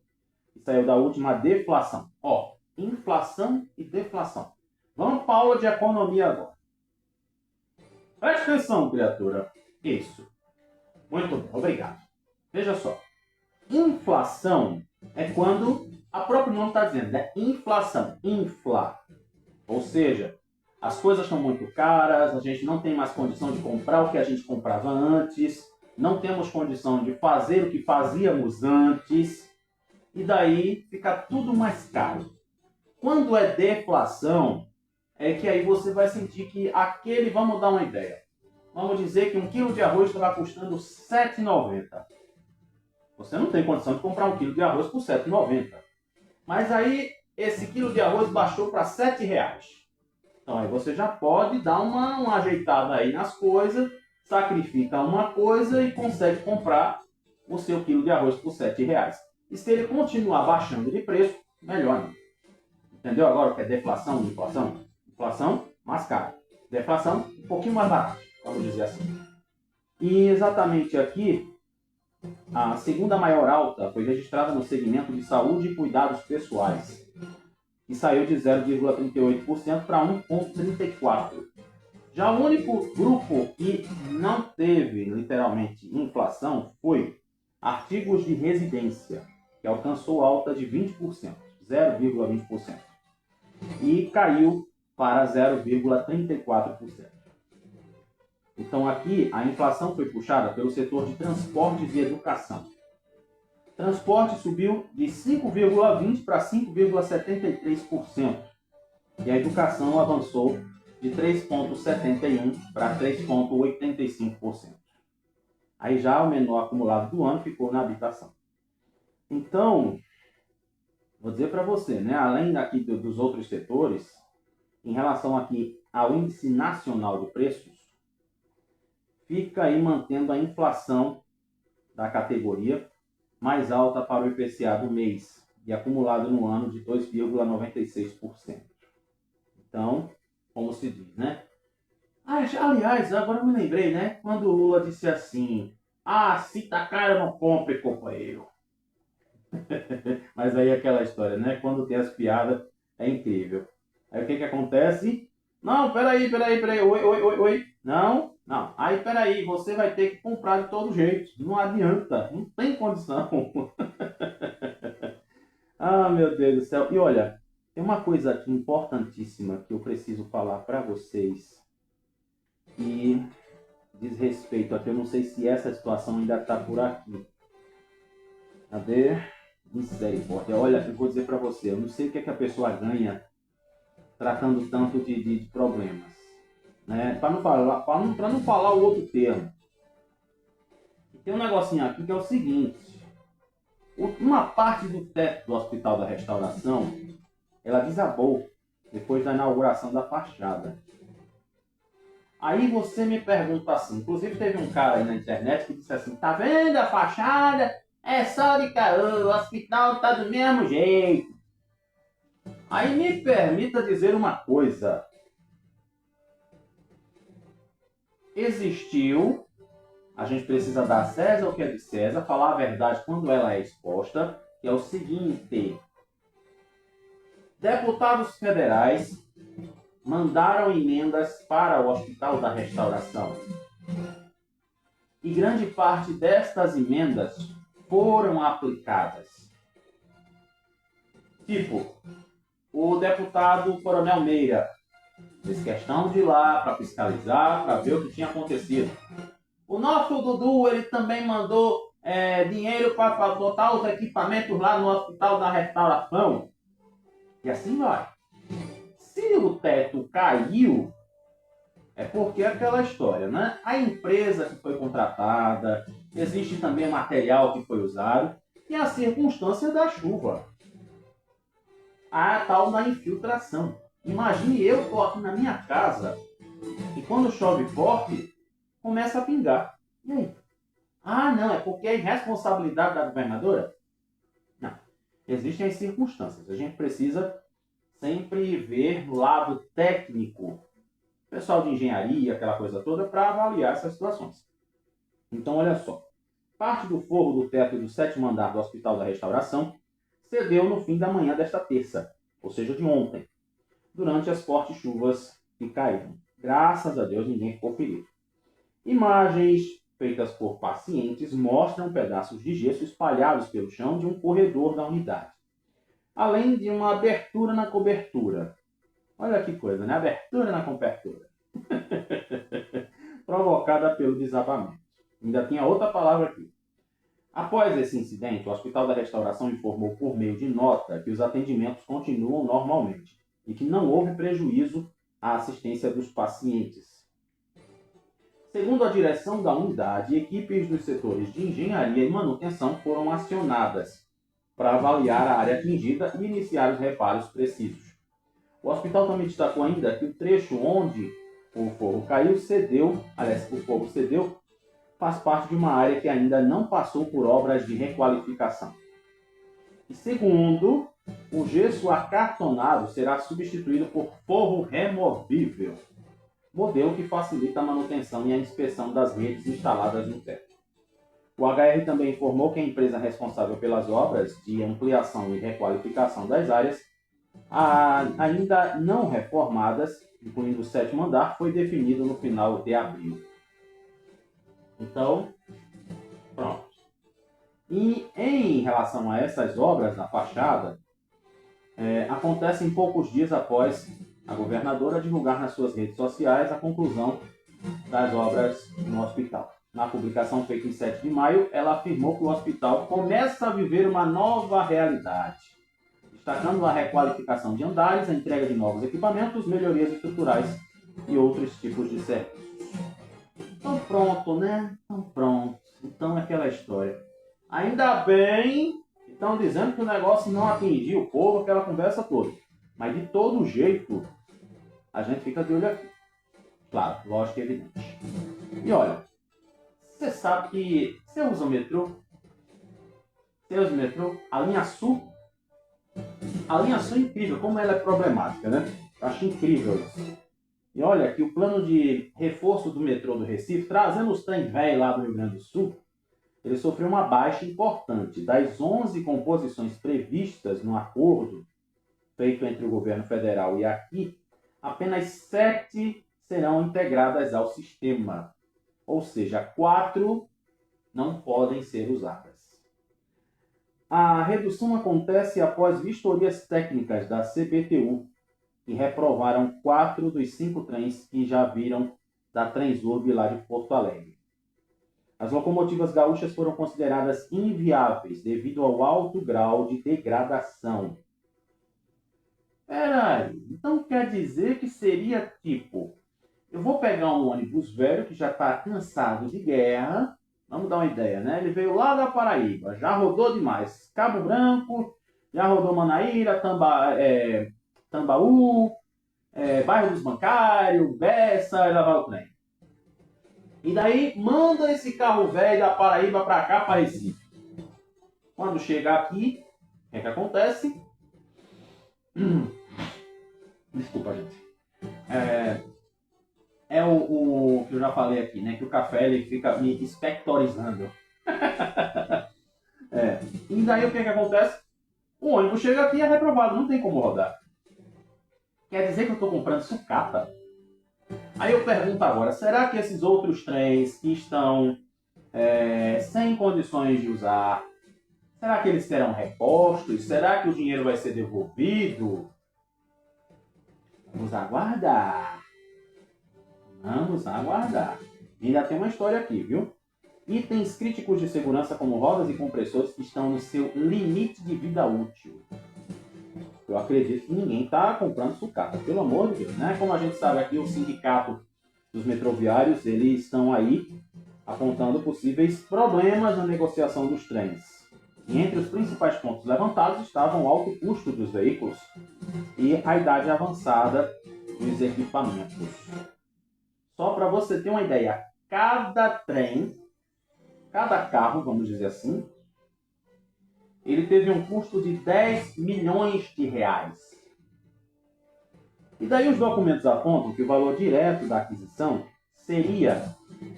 que saiu da última deflação. Ó, inflação e deflação. Vamos para a aula de economia agora. Preste atenção, criatura. Isso. Muito bem, obrigado. Veja só. Inflação é quando a próprio nome está dizendo, né? Inflação, infla. Ou seja, as coisas estão muito caras, a gente não tem mais condição de comprar o que a gente comprava antes, não temos condição de fazer o que fazíamos antes, e daí fica tudo mais caro. Quando é deflação, é que aí você vai sentir que aquele, vamos dar uma ideia, vamos dizer que 1 quilo de arroz estava custando R$ 7,90. Você não tem condição de comprar 1 quilo de arroz por R$ 7,90. Mas aí esse quilo de arroz baixou para R$ 7,00. Então aí você já pode dar uma ajeitada aí nas coisas sacrifica uma coisa e consegue comprar o seu quilo de arroz por R$ 7. E se ele continuar baixando de preço, melhor ainda. Entendeu agora o que é deflação e inflação? Inflação, mais caro. Deflação, um pouquinho mais barato, vamos dizer assim. E exatamente aqui, a segunda maior alta foi registrada no segmento de saúde e cuidados pessoais, que saiu de 0,38% para 1,34%. Já o único grupo que não teve, literalmente, inflação foi artigos de residência, que alcançou alta de 20%, 0,20%, e caiu para 0,34%. Então aqui a inflação foi puxada pelo setor de transportes e educação. Transporte subiu de 5,20% para 5,73%. E a educação avançou de 3,71% para 3,85%. Aí já o menor acumulado do ano ficou na habitação. Então, vou dizer para você, né, além aqui dos outros setores, em relação aqui ao índice nacional de preços, fica aí mantendo a inflação da categoria mais alta para o IPCA do mês e acumulado no ano de 2,96%. Então, como se diz, né? Aliás, agora eu me lembrei, né? Quando o Lula disse assim, se tá caro, não compre, companheiro. Mas aí é aquela história, né? Quando tem as piadas, é incrível. Aí o que acontece? Não, peraí. Oi. Não. Aí, peraí, você vai ter que comprar de todo jeito. Não adianta, não tem condição. Meu Deus do céu. E olha, tem uma coisa aqui importantíssima que eu preciso falar para vocês. E diz respeito aqui, eu não sei se essa situação ainda está por aqui. Cadê? Misericórdia. Olha, eu vou dizer para você, eu não sei o que a pessoa ganha tratando tanto de problemas. Né? Para não falar o outro termo. Tem um negocinho aqui que é o seguinte. Uma parte do teto do Hospital da Restauração, ela desabou depois da inauguração da fachada. Aí você me pergunta assim, inclusive teve um cara aí na internet que disse assim, tá vendo a fachada? É só de caô, o hospital tá do mesmo jeito. Aí me permita dizer uma coisa. Existiu, a gente precisa dar a César o que é de César, falar a verdade quando ela é exposta, que é o seguinte. Deputados federais mandaram emendas para o Hospital da Restauração. E grande parte destas emendas foram aplicadas. Tipo, o deputado Coronel Meira fez questão de ir lá para fiscalizar, para ver o que tinha acontecido. O nosso Dudu, ele também mandou dinheiro para botar os equipamentos lá no Hospital da Restauração. E assim vai. Se o teto caiu, é porque é aquela história, né? A empresa que foi contratada, existe também material que foi usado e a circunstância da chuva. A tal da infiltração. Imagine eu estou aqui na minha casa e quando chove forte, começa a pingar. E aí? Não, é porque é irresponsabilidade da governadora? Não. Existem as circunstâncias. A gente precisa sempre ver no lado técnico, pessoal de engenharia, aquela coisa toda, para avaliar essas situações. Então, olha só. Parte do forro do teto do 7º andar do Hospital da Restauração cedeu no fim da manhã desta terça, ou seja, de ontem, durante as fortes chuvas que caíram. Graças a Deus, ninguém ficou ferido. Imagens feitas por pacientes mostram pedaços de gesso espalhados pelo chão de um corredor da unidade, além de uma abertura na cobertura. Olha que coisa, né? Abertura na cobertura. Provocada pelo desabamento. Ainda tinha outra palavra aqui. Após esse incidente, o Hospital da Restauração informou por meio de nota que os atendimentos continuam normalmente e que não houve prejuízo à assistência dos pacientes. Segundo a direção da unidade, equipes dos setores de engenharia e manutenção foram acionadas para avaliar a área atingida e iniciar os reparos precisos. O hospital também destacou ainda que o trecho onde o fogo caiu, cedeu, aliás, o fogo cedeu, faz parte de uma área que ainda não passou por obras de requalificação. E segundo, o gesso acartonado será substituído por forro removível, modelo que facilita a manutenção e a inspeção das redes instaladas no teto. O HR também informou que a empresa responsável pelas obras de ampliação e requalificação das áreas ainda não reformadas, incluindo o 7º andar, foi definido no final de abril. Então, pronto. E em relação a essas obras na fachada, acontecem poucos dias após a governadora divulgar nas suas redes sociais a conclusão das obras no hospital. Na publicação feita em 7 de maio, ela afirmou que o hospital começa a viver uma nova realidade, destacando a requalificação de andares, a entrega de novos equipamentos, melhorias estruturais e outros tipos de serviços. Então pronto, né? Então pronto. Então é aquela história. Ainda bem que estão dizendo que o negócio não atingiu o povo, aquela conversa toda. Mas de todo jeito, a gente fica de olho aqui. Claro, lógico e evidente. E olha, você sabe que você usa o metrô? Você usa o metrô? A linha Sul é incrível, como ela é problemática, né? Eu acho incrível isso. E olha aqui o plano de reforço do metrô do Recife, trazendo os trem velho lá do Rio Grande do Sul, ele sofreu uma baixa importante. Das 11 composições previstas no acordo feito entre o governo federal e aqui, apenas 7 serão integradas ao sistema. Ou seja, 4 não podem ser usadas. A redução acontece após vistorias técnicas da CBTU, que reprovaram 4 dos 5 trens que já viram da Transurb lá de Porto Alegre. As locomotivas gaúchas foram consideradas inviáveis devido ao alto grau de degradação. Peraí, então quer dizer que seria tipo, eu vou pegar um ônibus velho que já está cansado de guerra, vamos dar uma ideia, né? Ele veio lá da Paraíba, já rodou demais, Cabo Branco, já rodou Manaíra, Tambaú, Bairro dos Bancários, Bessa, e lá vai o trem. E daí manda esse carro velho da Paraíba para cá, para Recife. Quando chega aqui, o que acontece? Desculpa, gente. O que eu já falei aqui, né? Que o café ele fica me espectorizando. E daí o que acontece? O ônibus chega aqui e é reprovado, não tem como rodar. Quer dizer que eu estou comprando sucata? Aí eu pergunto agora, será que esses outros trens que estão sem condições de usar, será que eles terão repostos? Será que o dinheiro vai ser devolvido? Vamos aguardar. Vamos aguardar. Ainda tem uma história aqui, viu? Itens críticos de segurança como rodas e compressores que estão no seu limite de vida útil. Eu acredito que ninguém está comprando sucata, pelo amor de Deus, né? Como a gente sabe aqui, o sindicato dos metroviários, eles estão aí apontando possíveis problemas na negociação dos trens. E entre os principais pontos levantados estavam o alto custo dos veículos e a idade avançada dos equipamentos. Só para você ter uma ideia, cada trem, cada carro, vamos dizer assim, ele teve um custo de 10 milhões de reais. E daí os documentos apontam que o valor direto da aquisição seria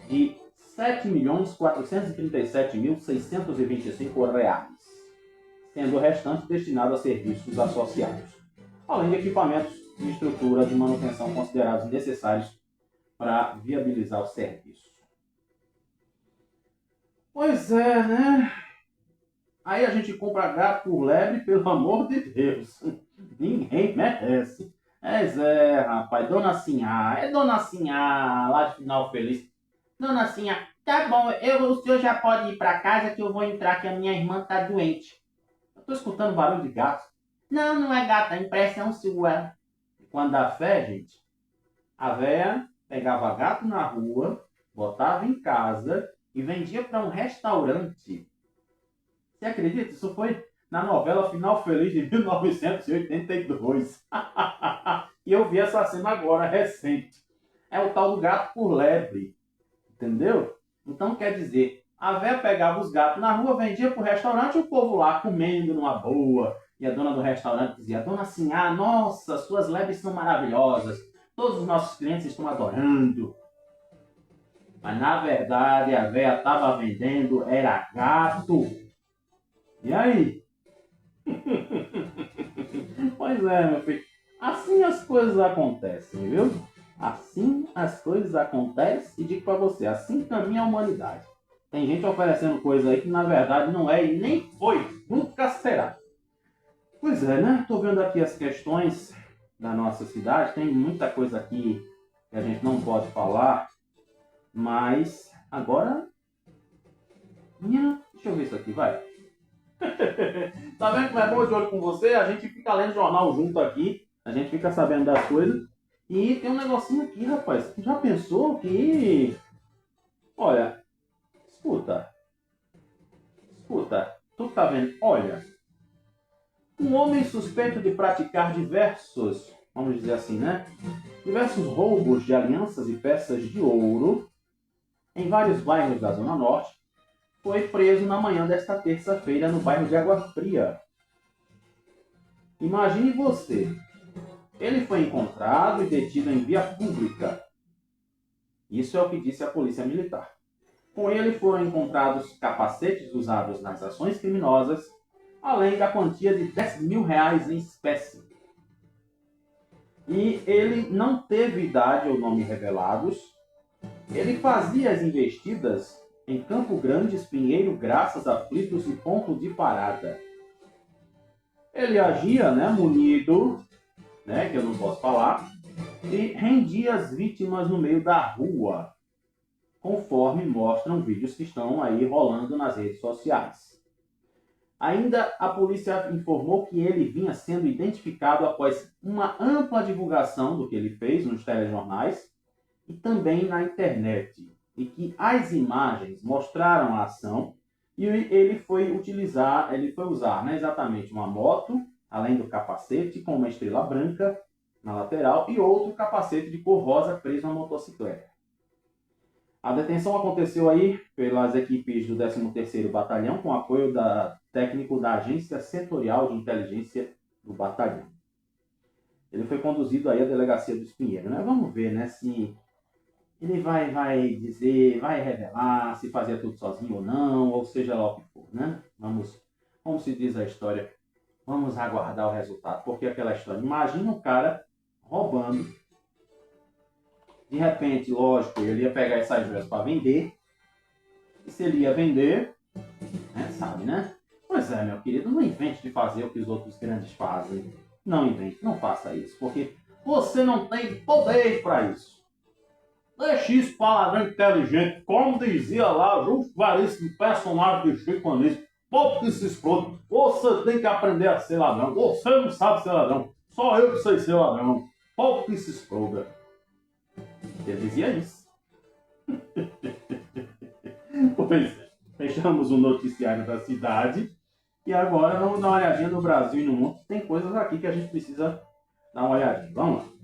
de R$ 7.437.625, sendo o restante destinado a serviços associados, além de equipamentos e estrutura de manutenção considerados necessários para viabilizar o serviço. Pois é, né? Aí a gente compra gato por lebre, pelo amor de Deus. Ninguém merece. Rapaz, Dona Sinhá. É Dona Sinhá, lá de Final Feliz. Dona Sinhá, tá bom, o senhor já pode ir pra casa que eu vou entrar, que a minha irmã tá doente. Eu tô escutando barulho de gato. Não, não é gato, é impressão sua. Quando dá fé, gente, a véia pegava gato na rua, botava em casa e vendia para um restaurante. Você acredita? Isso foi na novela Final Feliz de 1982. E eu vi essa cena agora, recente. É o tal do gato por lebre. Entendeu? Então quer dizer, a véia pegava os gatos na rua, vendia pro restaurante e o povo lá comendo numa boa. E a dona do restaurante dizia, dona Sinhá, nossa, suas lebres são maravilhosas. Todos os nossos clientes estão adorando. Mas na verdade a véia estava vendendo, era gato. E aí? Pois é, meu filho. Assim as coisas acontecem, viu? Assim as coisas acontecem e digo pra você, assim caminha a humanidade. Tem gente oferecendo coisa aí que na verdade não é e nem foi, nunca será. Pois é, né? Tô vendo aqui as questões da nossa cidade, tem muita coisa aqui que a gente não pode falar, mas agora... Deixa eu ver isso aqui, vai. Tá vendo como é bom de olho com você? A gente fica lendo jornal junto aqui, a gente fica sabendo das coisas. E tem um negocinho aqui, rapaz. Já pensou que... Olha, escuta, tu tá vendo? Olha, um homem suspeito de praticar diversos, vamos dizer assim, né? Diversos roubos de alianças e peças de ouro em vários bairros da Zona Norte, foi preso na manhã desta terça-feira no bairro de Água Fria. Imagine você, ele foi encontrado e detido em via pública. Isso é o que disse a Polícia Militar. Com ele foram encontrados capacetes usados nas ações criminosas, além da quantia de R$10.000 em espécie. E ele não teve idade ou nome revelados. Ele fazia as investidas em Campo Grande, Espinheiro, Graças, Aflitos e Ponto de Parada. Ele agia, munido, que eu não posso falar, e rendia as vítimas no meio da rua, conforme mostram vídeos que estão aí rolando nas redes sociais. Ainda a polícia informou que ele vinha sendo identificado após uma ampla divulgação do que ele fez nos telejornais e também na internet, e que as imagens mostraram a ação e ele foi usar exatamente uma moto, além do capacete, com uma estrela branca na lateral e outro capacete de cor rosa preso à motocicleta. A detenção aconteceu aí pelas equipes do 13º Batalhão com apoio técnico da Agência Setorial de Inteligência do Batalhão. Ele foi conduzido aí à delegacia do Espinheiro, Vamos ver, se ele vai dizer, vai revelar se fazia tudo sozinho ou não, ou seja lá o que for, Vamos, como se diz a história, vamos aguardar o resultado, porque aquela história, imagina o cara roubando, de repente, lógico, ele ia pegar essas joias para vender, e se ele ia vender, sabe, Pois é, meu querido, não invente de fazer o que os outros grandes fazem, não invente, não faça isso, porque você não tem poder para isso. Deixe isso para ladrão inteligente, como dizia lá, justo varíssimo personagem de Chico Anísio. Povo que se explode, você tem que aprender a ser ladrão. Você não sabe ser ladrão, só eu que sei ser ladrão. Povo que se exploda. Ele dizia isso. Pois é, fechamos o noticiário da cidade e agora vamos dar uma olhadinha no Brasil e no mundo. Tem coisas aqui que a gente precisa dar uma olhadinha. Vamos lá.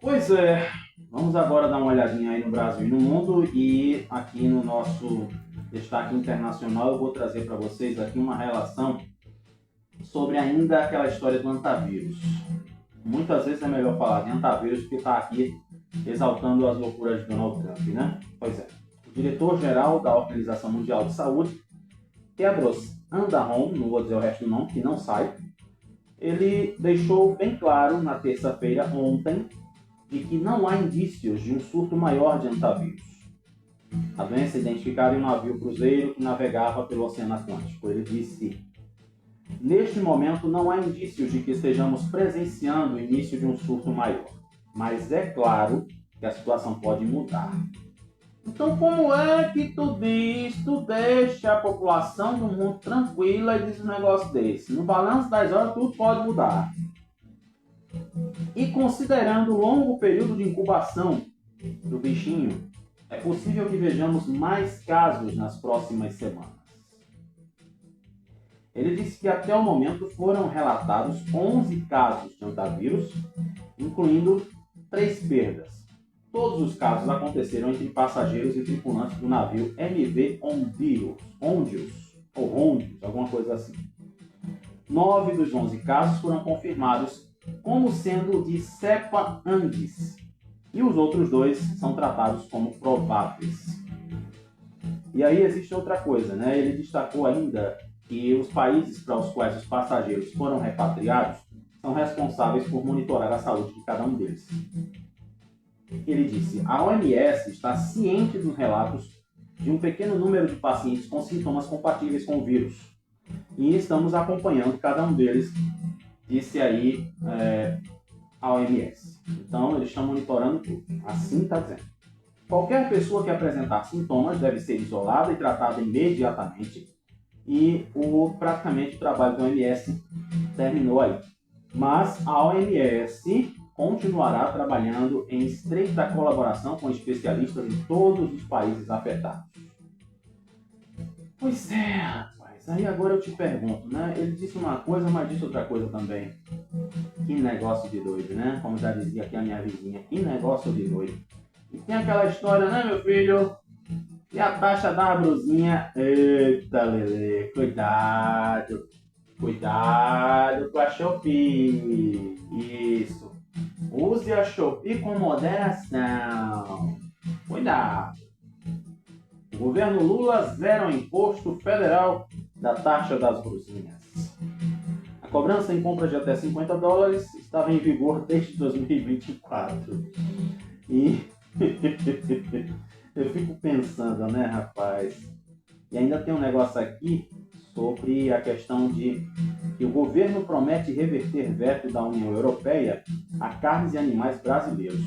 Pois é, vamos agora dar uma olhadinha aí no Brasil e no mundo, e aqui no nosso destaque internacional eu vou trazer para vocês aqui uma relação sobre ainda aquela história do antavírus. Muitas vezes é melhor falar de antavírus porque está aqui exaltando as loucuras de Donald Trump, Pois é, o diretor-geral da Organização Mundial de Saúde, Tedros Adhanom, não vou dizer o resto do nome, que não sai, ele deixou bem claro na terça-feira, ontem, de que não há indícios de um surto maior de antavírus. A doença é identificada em um navio cruzeiro que navegava pelo Oceano Atlântico. Ele disse: neste momento não há indícios de que estejamos presenciando o início de um surto maior, mas é claro que a situação pode mudar. Então como é que tu deixa a população do mundo tranquila e diz um negócio desse? No balanço das horas tudo pode mudar. E considerando o longo período de incubação do bichinho, é possível que vejamos mais casos nas próximas semanas. Ele disse que até o momento foram relatados 11 casos de antavírus, incluindo 3 perdas. Todos os casos aconteceram entre passageiros e tripulantes do navio MV Ondius, alguma coisa assim. 9 dos 11 casos foram confirmados como sendo de cepa Andes, e os outros 2 são tratados como prováveis. E aí existe outra coisa, né? Ele destacou ainda que os países para os quais os passageiros foram repatriados são responsáveis por monitorar a saúde de cada um deles. Ele disse: a OMS está ciente dos relatos de um pequeno número de pacientes com sintomas compatíveis com o vírus e estamos acompanhando cada um deles, disse aí a OMS. Então, eles estão monitorando tudo. Assim está dizendo. Qualquer pessoa que apresentar sintomas deve ser isolada e tratada imediatamente. E praticamente o trabalho da OMS terminou aí. Mas a OMS continuará trabalhando em estreita colaboração com especialistas em todos os países afetados. Pois é, rapaz. Aí agora eu te pergunto, né? Ele disse uma coisa, mas disse outra coisa também. Que negócio de doido, né? Como já dizia aqui a minha vizinha, que negócio de doido. E tem aquela história, né, meu filho? E a taxa da brusinha, eita, Lelê, cuidado. Cuidado com a Shopee. Isso. Use a Shopee com moderação. Cuidado. O governo Lula zera o imposto federal da taxa das brusinhas. A cobrança em compra de até $50 estava em vigor desde 2024. E eu fico pensando, né, rapaz? E ainda tem um negócio aqui sobre a questão de que o governo promete reverter veto da União Europeia a carnes e animais brasileiros.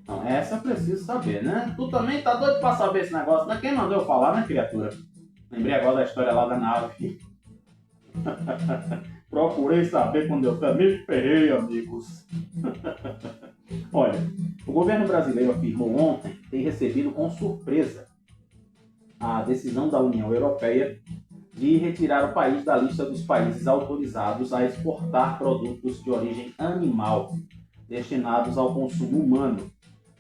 Então, essa eu preciso saber, né? Tu também tá doido pra saber esse negócio, né? Quem mandou eu falar, né, criatura? Lembrei agora da história lá da nave. Procurei saber quando eu também ferrei, amigos. Olha, o governo brasileiro afirmou ontem ter recebido com surpresa a decisão da União Europeia de retirar o país da lista dos países autorizados a exportar produtos de origem animal destinados ao consumo humano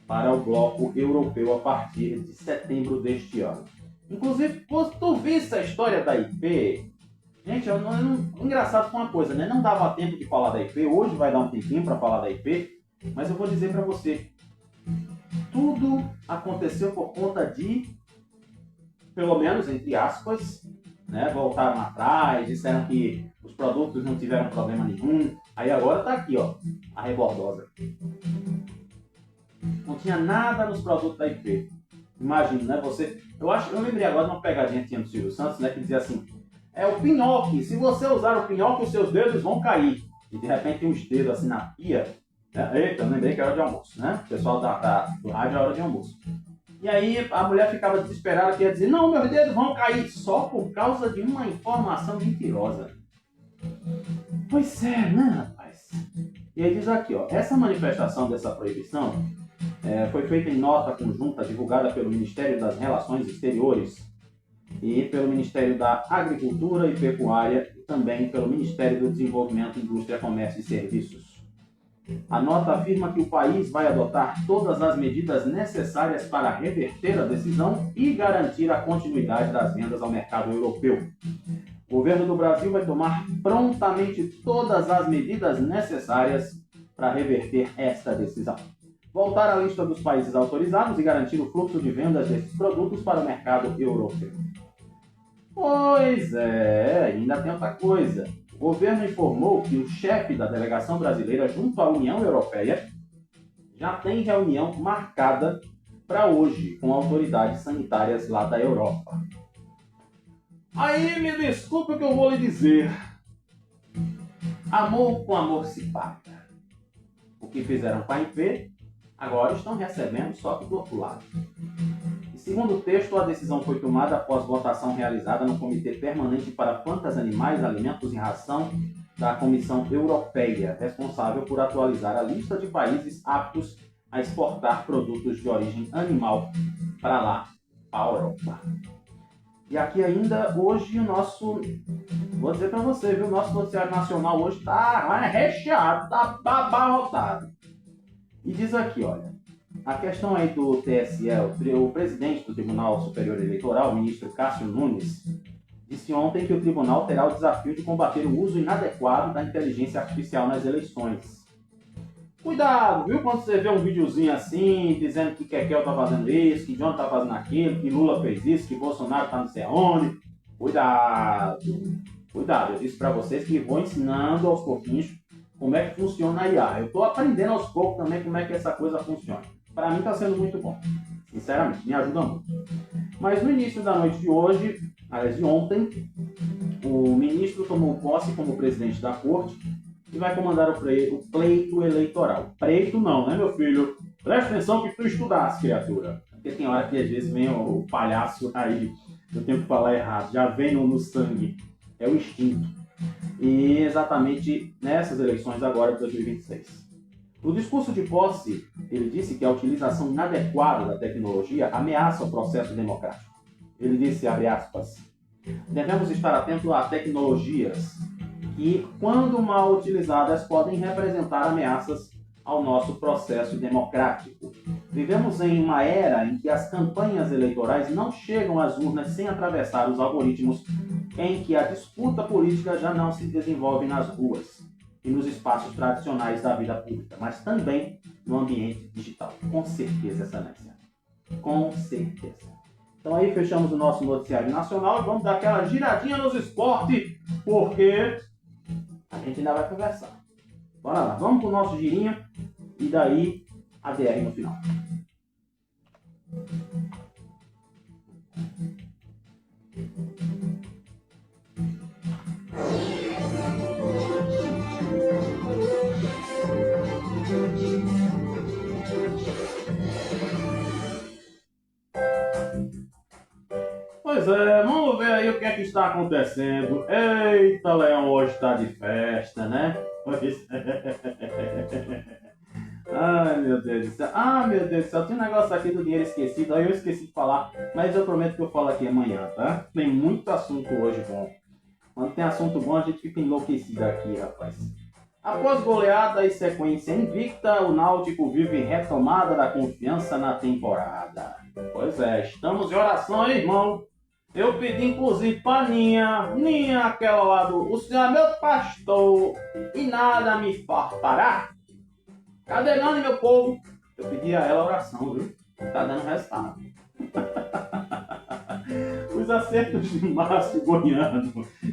para o bloco europeu a partir de setembro deste ano. Inclusive, tu viste a história da IP? Gente, engraçado com uma coisa, né? Não dava tempo de falar da IP, hoje vai dar um tempinho para falar da IP, mas eu vou dizer para você, tudo aconteceu por conta de, pelo menos entre aspas, né, voltaram atrás, disseram que os produtos não tiveram problema nenhum, aí agora tá aqui, ó, a rebordosa. Não tinha nada nos produtos da IP. Imagina, né, eu lembrei agora de uma pegadinha que tinha do Silvio Santos, né, que dizia assim, é o pinhoque, se você usar o pinhoque, os seus dedos vão cair. E de repente tem uns dedos assim na pia, né? Eita, eu lembrei que era hora de almoço, né? O pessoal do rádio é hora de almoço. E aí a mulher ficava desesperada, que ia dizer, não, meus dedos vão cair, só por causa de uma informação mentirosa. Pois é, né, rapaz? E aí diz aqui, ó, essa manifestação dessa proibição foi feita em nota conjunta divulgada pelo Ministério das Relações Exteriores e pelo Ministério da Agricultura e Pecuária e também pelo Ministério do Desenvolvimento, Indústria, Comércio e Serviços. A nota afirma que o país vai adotar todas as medidas necessárias para reverter a decisão e garantir a continuidade das vendas ao mercado europeu. O governo do Brasil vai tomar prontamente todas as medidas necessárias para reverter esta decisão. Voltar à lista dos países autorizados e garantir o fluxo de vendas desses produtos para o mercado europeu. Pois é, ainda tem outra coisa. O governo informou que o chefe da delegação brasileira junto à União Europeia já tem reunião marcada para hoje com autoridades sanitárias lá da Europa. Aí me desculpe o que eu vou lhe dizer. Amor com amor se paga. O que fizeram com a IP, agora estão recebendo só que do outro lado. E segundo o texto, a decisão foi tomada após votação realizada no Comitê Permanente para Plantas, Animais, Alimentos e Ração da Comissão Europeia, responsável por atualizar a lista de países aptos a exportar produtos de origem animal para lá, para a Europa. E aqui ainda, hoje, o nosso, vou dizer para você, viu, o nosso noticiário nacional hoje está recheado, está abarrotado. E diz aqui, olha, a questão aí do TSE, o presidente do Tribunal Superior Eleitoral, o ministro Cássio Nunes, disse ontem que o tribunal terá o desafio de combater o uso inadequado da inteligência artificial nas eleições. Cuidado, viu? Quando você vê um videozinho assim, dizendo que Kekel tá fazendo isso, que John tá fazendo aquilo, que Lula fez isso, que Bolsonaro tá não sei aonde. Cuidado. Cuidado. Eu disse para vocês que vou ensinando aos pouquinhos como é que funciona a IA. Eu tô aprendendo aos poucos também como é que essa coisa funciona. Para mim tá sendo muito bom. Sinceramente, me ajuda muito. Mas no início da noite de hoje, aliás de ontem, o ministro tomou posse como presidente da corte e vai comandar o pleito eleitoral. Pleito não, né, meu filho? Presta atenção que tu estudasse, criatura. Porque tem hora que às vezes vem o palhaço aí, eu tenho que falar errado, já vem no sangue, é o instinto. E exatamente nessas eleições agora de 2026. No discurso de posse, ele disse que a utilização inadequada da tecnologia ameaça o processo democrático. Ele disse, abre aspas, devemos estar atentos a tecnologias que, quando mal utilizadas, podem representar ameaças ao nosso processo democrático. Vivemos em uma era em que as campanhas eleitorais não chegam às urnas sem atravessar os algoritmos, em que a disputa política já não se desenvolve nas ruas e nos espaços tradicionais da vida pública, mas também no ambiente digital. Com certeza, Excelência. Com certeza. Então aí fechamos o nosso noticiário nacional e vamos dar aquela giradinha nos esportes, porque a gente ainda vai conversar. Bora lá, vamos pro nosso girinho e daí a DR no final. Pois é, vamos ver aí o que é que está acontecendo. Eita, Leão hoje está de festa, né? Pois é. Ai, meu Deus do céu. Ah, meu Deus do céu. Tem um negócio aqui do dinheiro esquecido. Aí eu esqueci de falar, mas eu prometo que eu falo aqui amanhã, tá? Tem muito assunto hoje bom. Quando tem assunto bom, a gente fica enlouquecido aqui, rapaz. Após goleada e sequência invicta, o Náutico vive retomada da confiança na temporada. Pois é, estamos em oração, hein, irmão? Eu pedi inclusive pra Ninha, aquela lá do o Senhor é meu pastor e nada me fartará. Cadê Nani, meu povo? Eu pedi a ela oração, viu? Tá dando resultado. Os acertos de Márcio Goiano,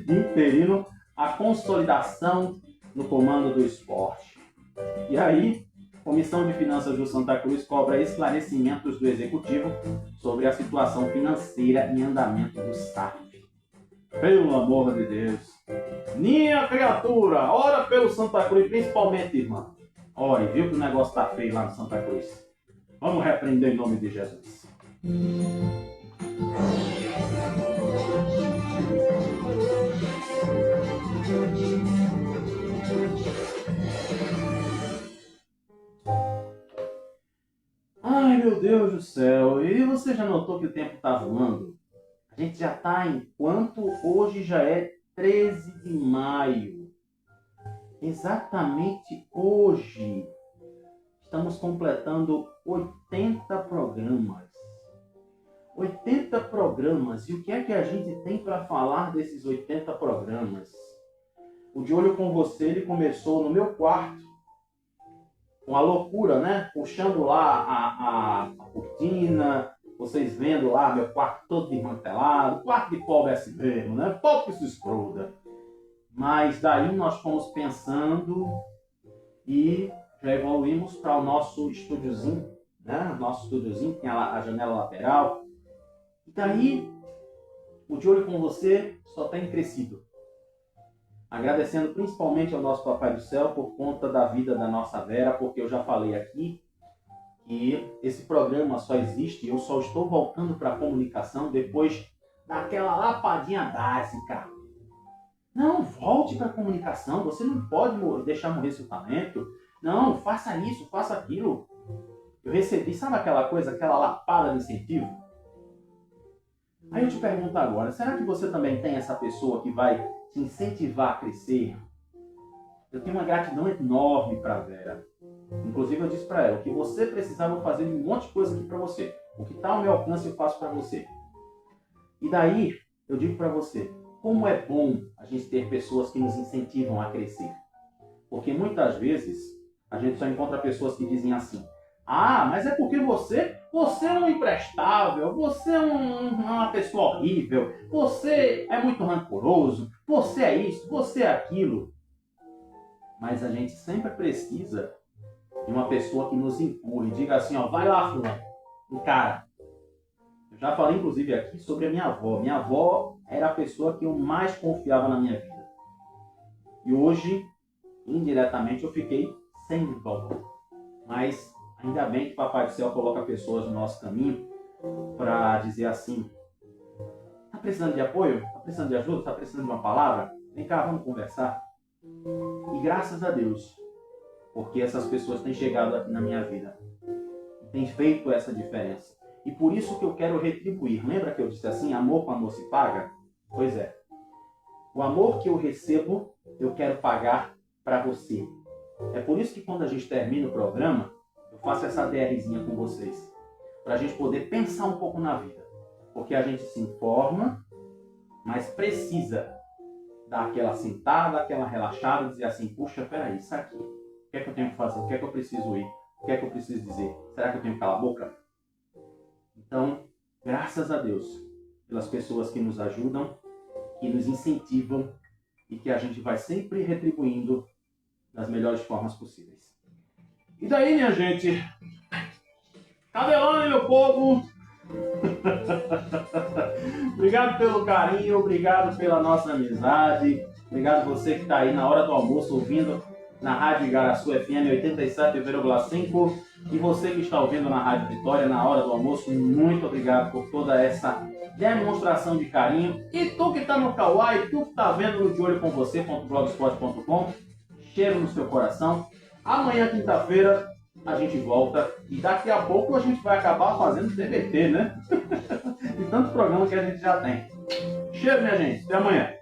interino, a consolidação no comando do esporte. E aí, Comissão de Finanças do Santa Cruz cobra esclarecimentos do Executivo sobre a situação financeira em andamento do SAF. Pelo amor de Deus. Minha criatura, ora pelo Santa Cruz, principalmente, irmã. Ore, viu que o negócio tá feio lá no Santa Cruz. Vamos repreender em nome de Jesus. Ai, meu Deus do céu. E você já notou que o tempo tá voando? A gente já tá enquanto hoje já é 13 de maio. Exatamente hoje. Estamos completando 80 programas. 80 programas. E o que é que a gente tem para falar desses 80 programas? O De Olho com Você, ele começou no meu quarto. Uma loucura, né? Puxando lá a cortina, vocês vendo lá meu quarto todo desmantelado, quarto de pobre é assim mesmo, né? Pobre que se exploda. Mas daí nós fomos pensando e já evoluímos para o nosso estúdiozinho, né? Nosso estúdiozinho tem a janela lateral. E daí, o De Olho com Você só tem crescido. Agradecendo principalmente ao nosso Papai do Céu por conta da vida da nossa Vera, porque eu já falei aqui que esse programa só existe, eu só estou voltando para a comunicação depois daquela lapadinha básica. Não, volte para a comunicação, você não pode deixar morrer seu talento. Não, faça isso, faça aquilo. eu recebi, sabe aquela coisa, aquela lapada de incentivo? Aí eu te pergunto agora, será que você também tem essa pessoa que vai te incentivar a crescer? Eu tenho uma gratidão enorme para a Vera. Inclusive eu disse para ela, o que você precisar eu vou fazer um monte de coisa aqui para você. O que está ao meu alcance eu faço para você. E daí eu digo para você, como é bom a gente ter pessoas que nos incentivam a crescer. Porque muitas vezes a gente só encontra pessoas que dizem assim, ah, mas é porque você é um imprestável, você é uma pessoa horrível, você é muito rancoroso, você é isso, você é aquilo. Mas a gente sempre precisa de uma pessoa que nos empurre, diga assim, ó, vai lá, fulano, encara. Eu já falei, inclusive, aqui sobre a minha avó. Minha avó era a pessoa que eu mais confiava na minha vida. E hoje, indiretamente, eu fiquei sem vó. Mas ainda bem que o Papai do Céu coloca pessoas no nosso caminho para dizer assim, tá precisando de apoio? Tá precisando de ajuda? Tá precisando de uma palavra? Vem cá, vamos conversar. E graças a Deus, porque essas pessoas têm chegado aqui na minha vida, têm feito essa diferença. E por isso que eu quero retribuir. Lembra que eu disse assim, amor com amor se paga? Pois é. O amor que eu recebo, eu quero pagar para você. É por isso que quando a gente termina o programa, eu faço essa DRzinha com vocês. Para a gente poder pensar um pouco na vida. Porque a gente se informa, mas precisa dar aquela sentada, aquela relaxada, dizer assim, puxa, peraí, isso aqui. O que é que eu tenho que fazer? O que é que eu preciso ir? O que é que eu preciso dizer? Será que eu tenho que calar a boca? Então, graças a Deus, pelas pessoas que nos ajudam, que nos incentivam e que a gente vai sempre retribuindo das melhores formas possíveis. E daí, minha gente? Cabelão, meu povo! Obrigado pelo carinho, obrigado pela nossa amizade, obrigado você que está aí na hora do almoço ouvindo na Rádio Igaraçu FM 87,5 e você que está ouvindo na Rádio Vitória na hora do almoço, muito obrigado por toda essa demonstração de carinho. E tu que está no Kawaii, tu que está vendo no deolhocomvocê.blogspot.com, cheiro no seu coração. Amanhã, quinta-feira, a gente volta e daqui a pouco a gente vai acabar fazendo TBT, né? E tantos programas que a gente já tem. Cheiro, minha gente. Até amanhã.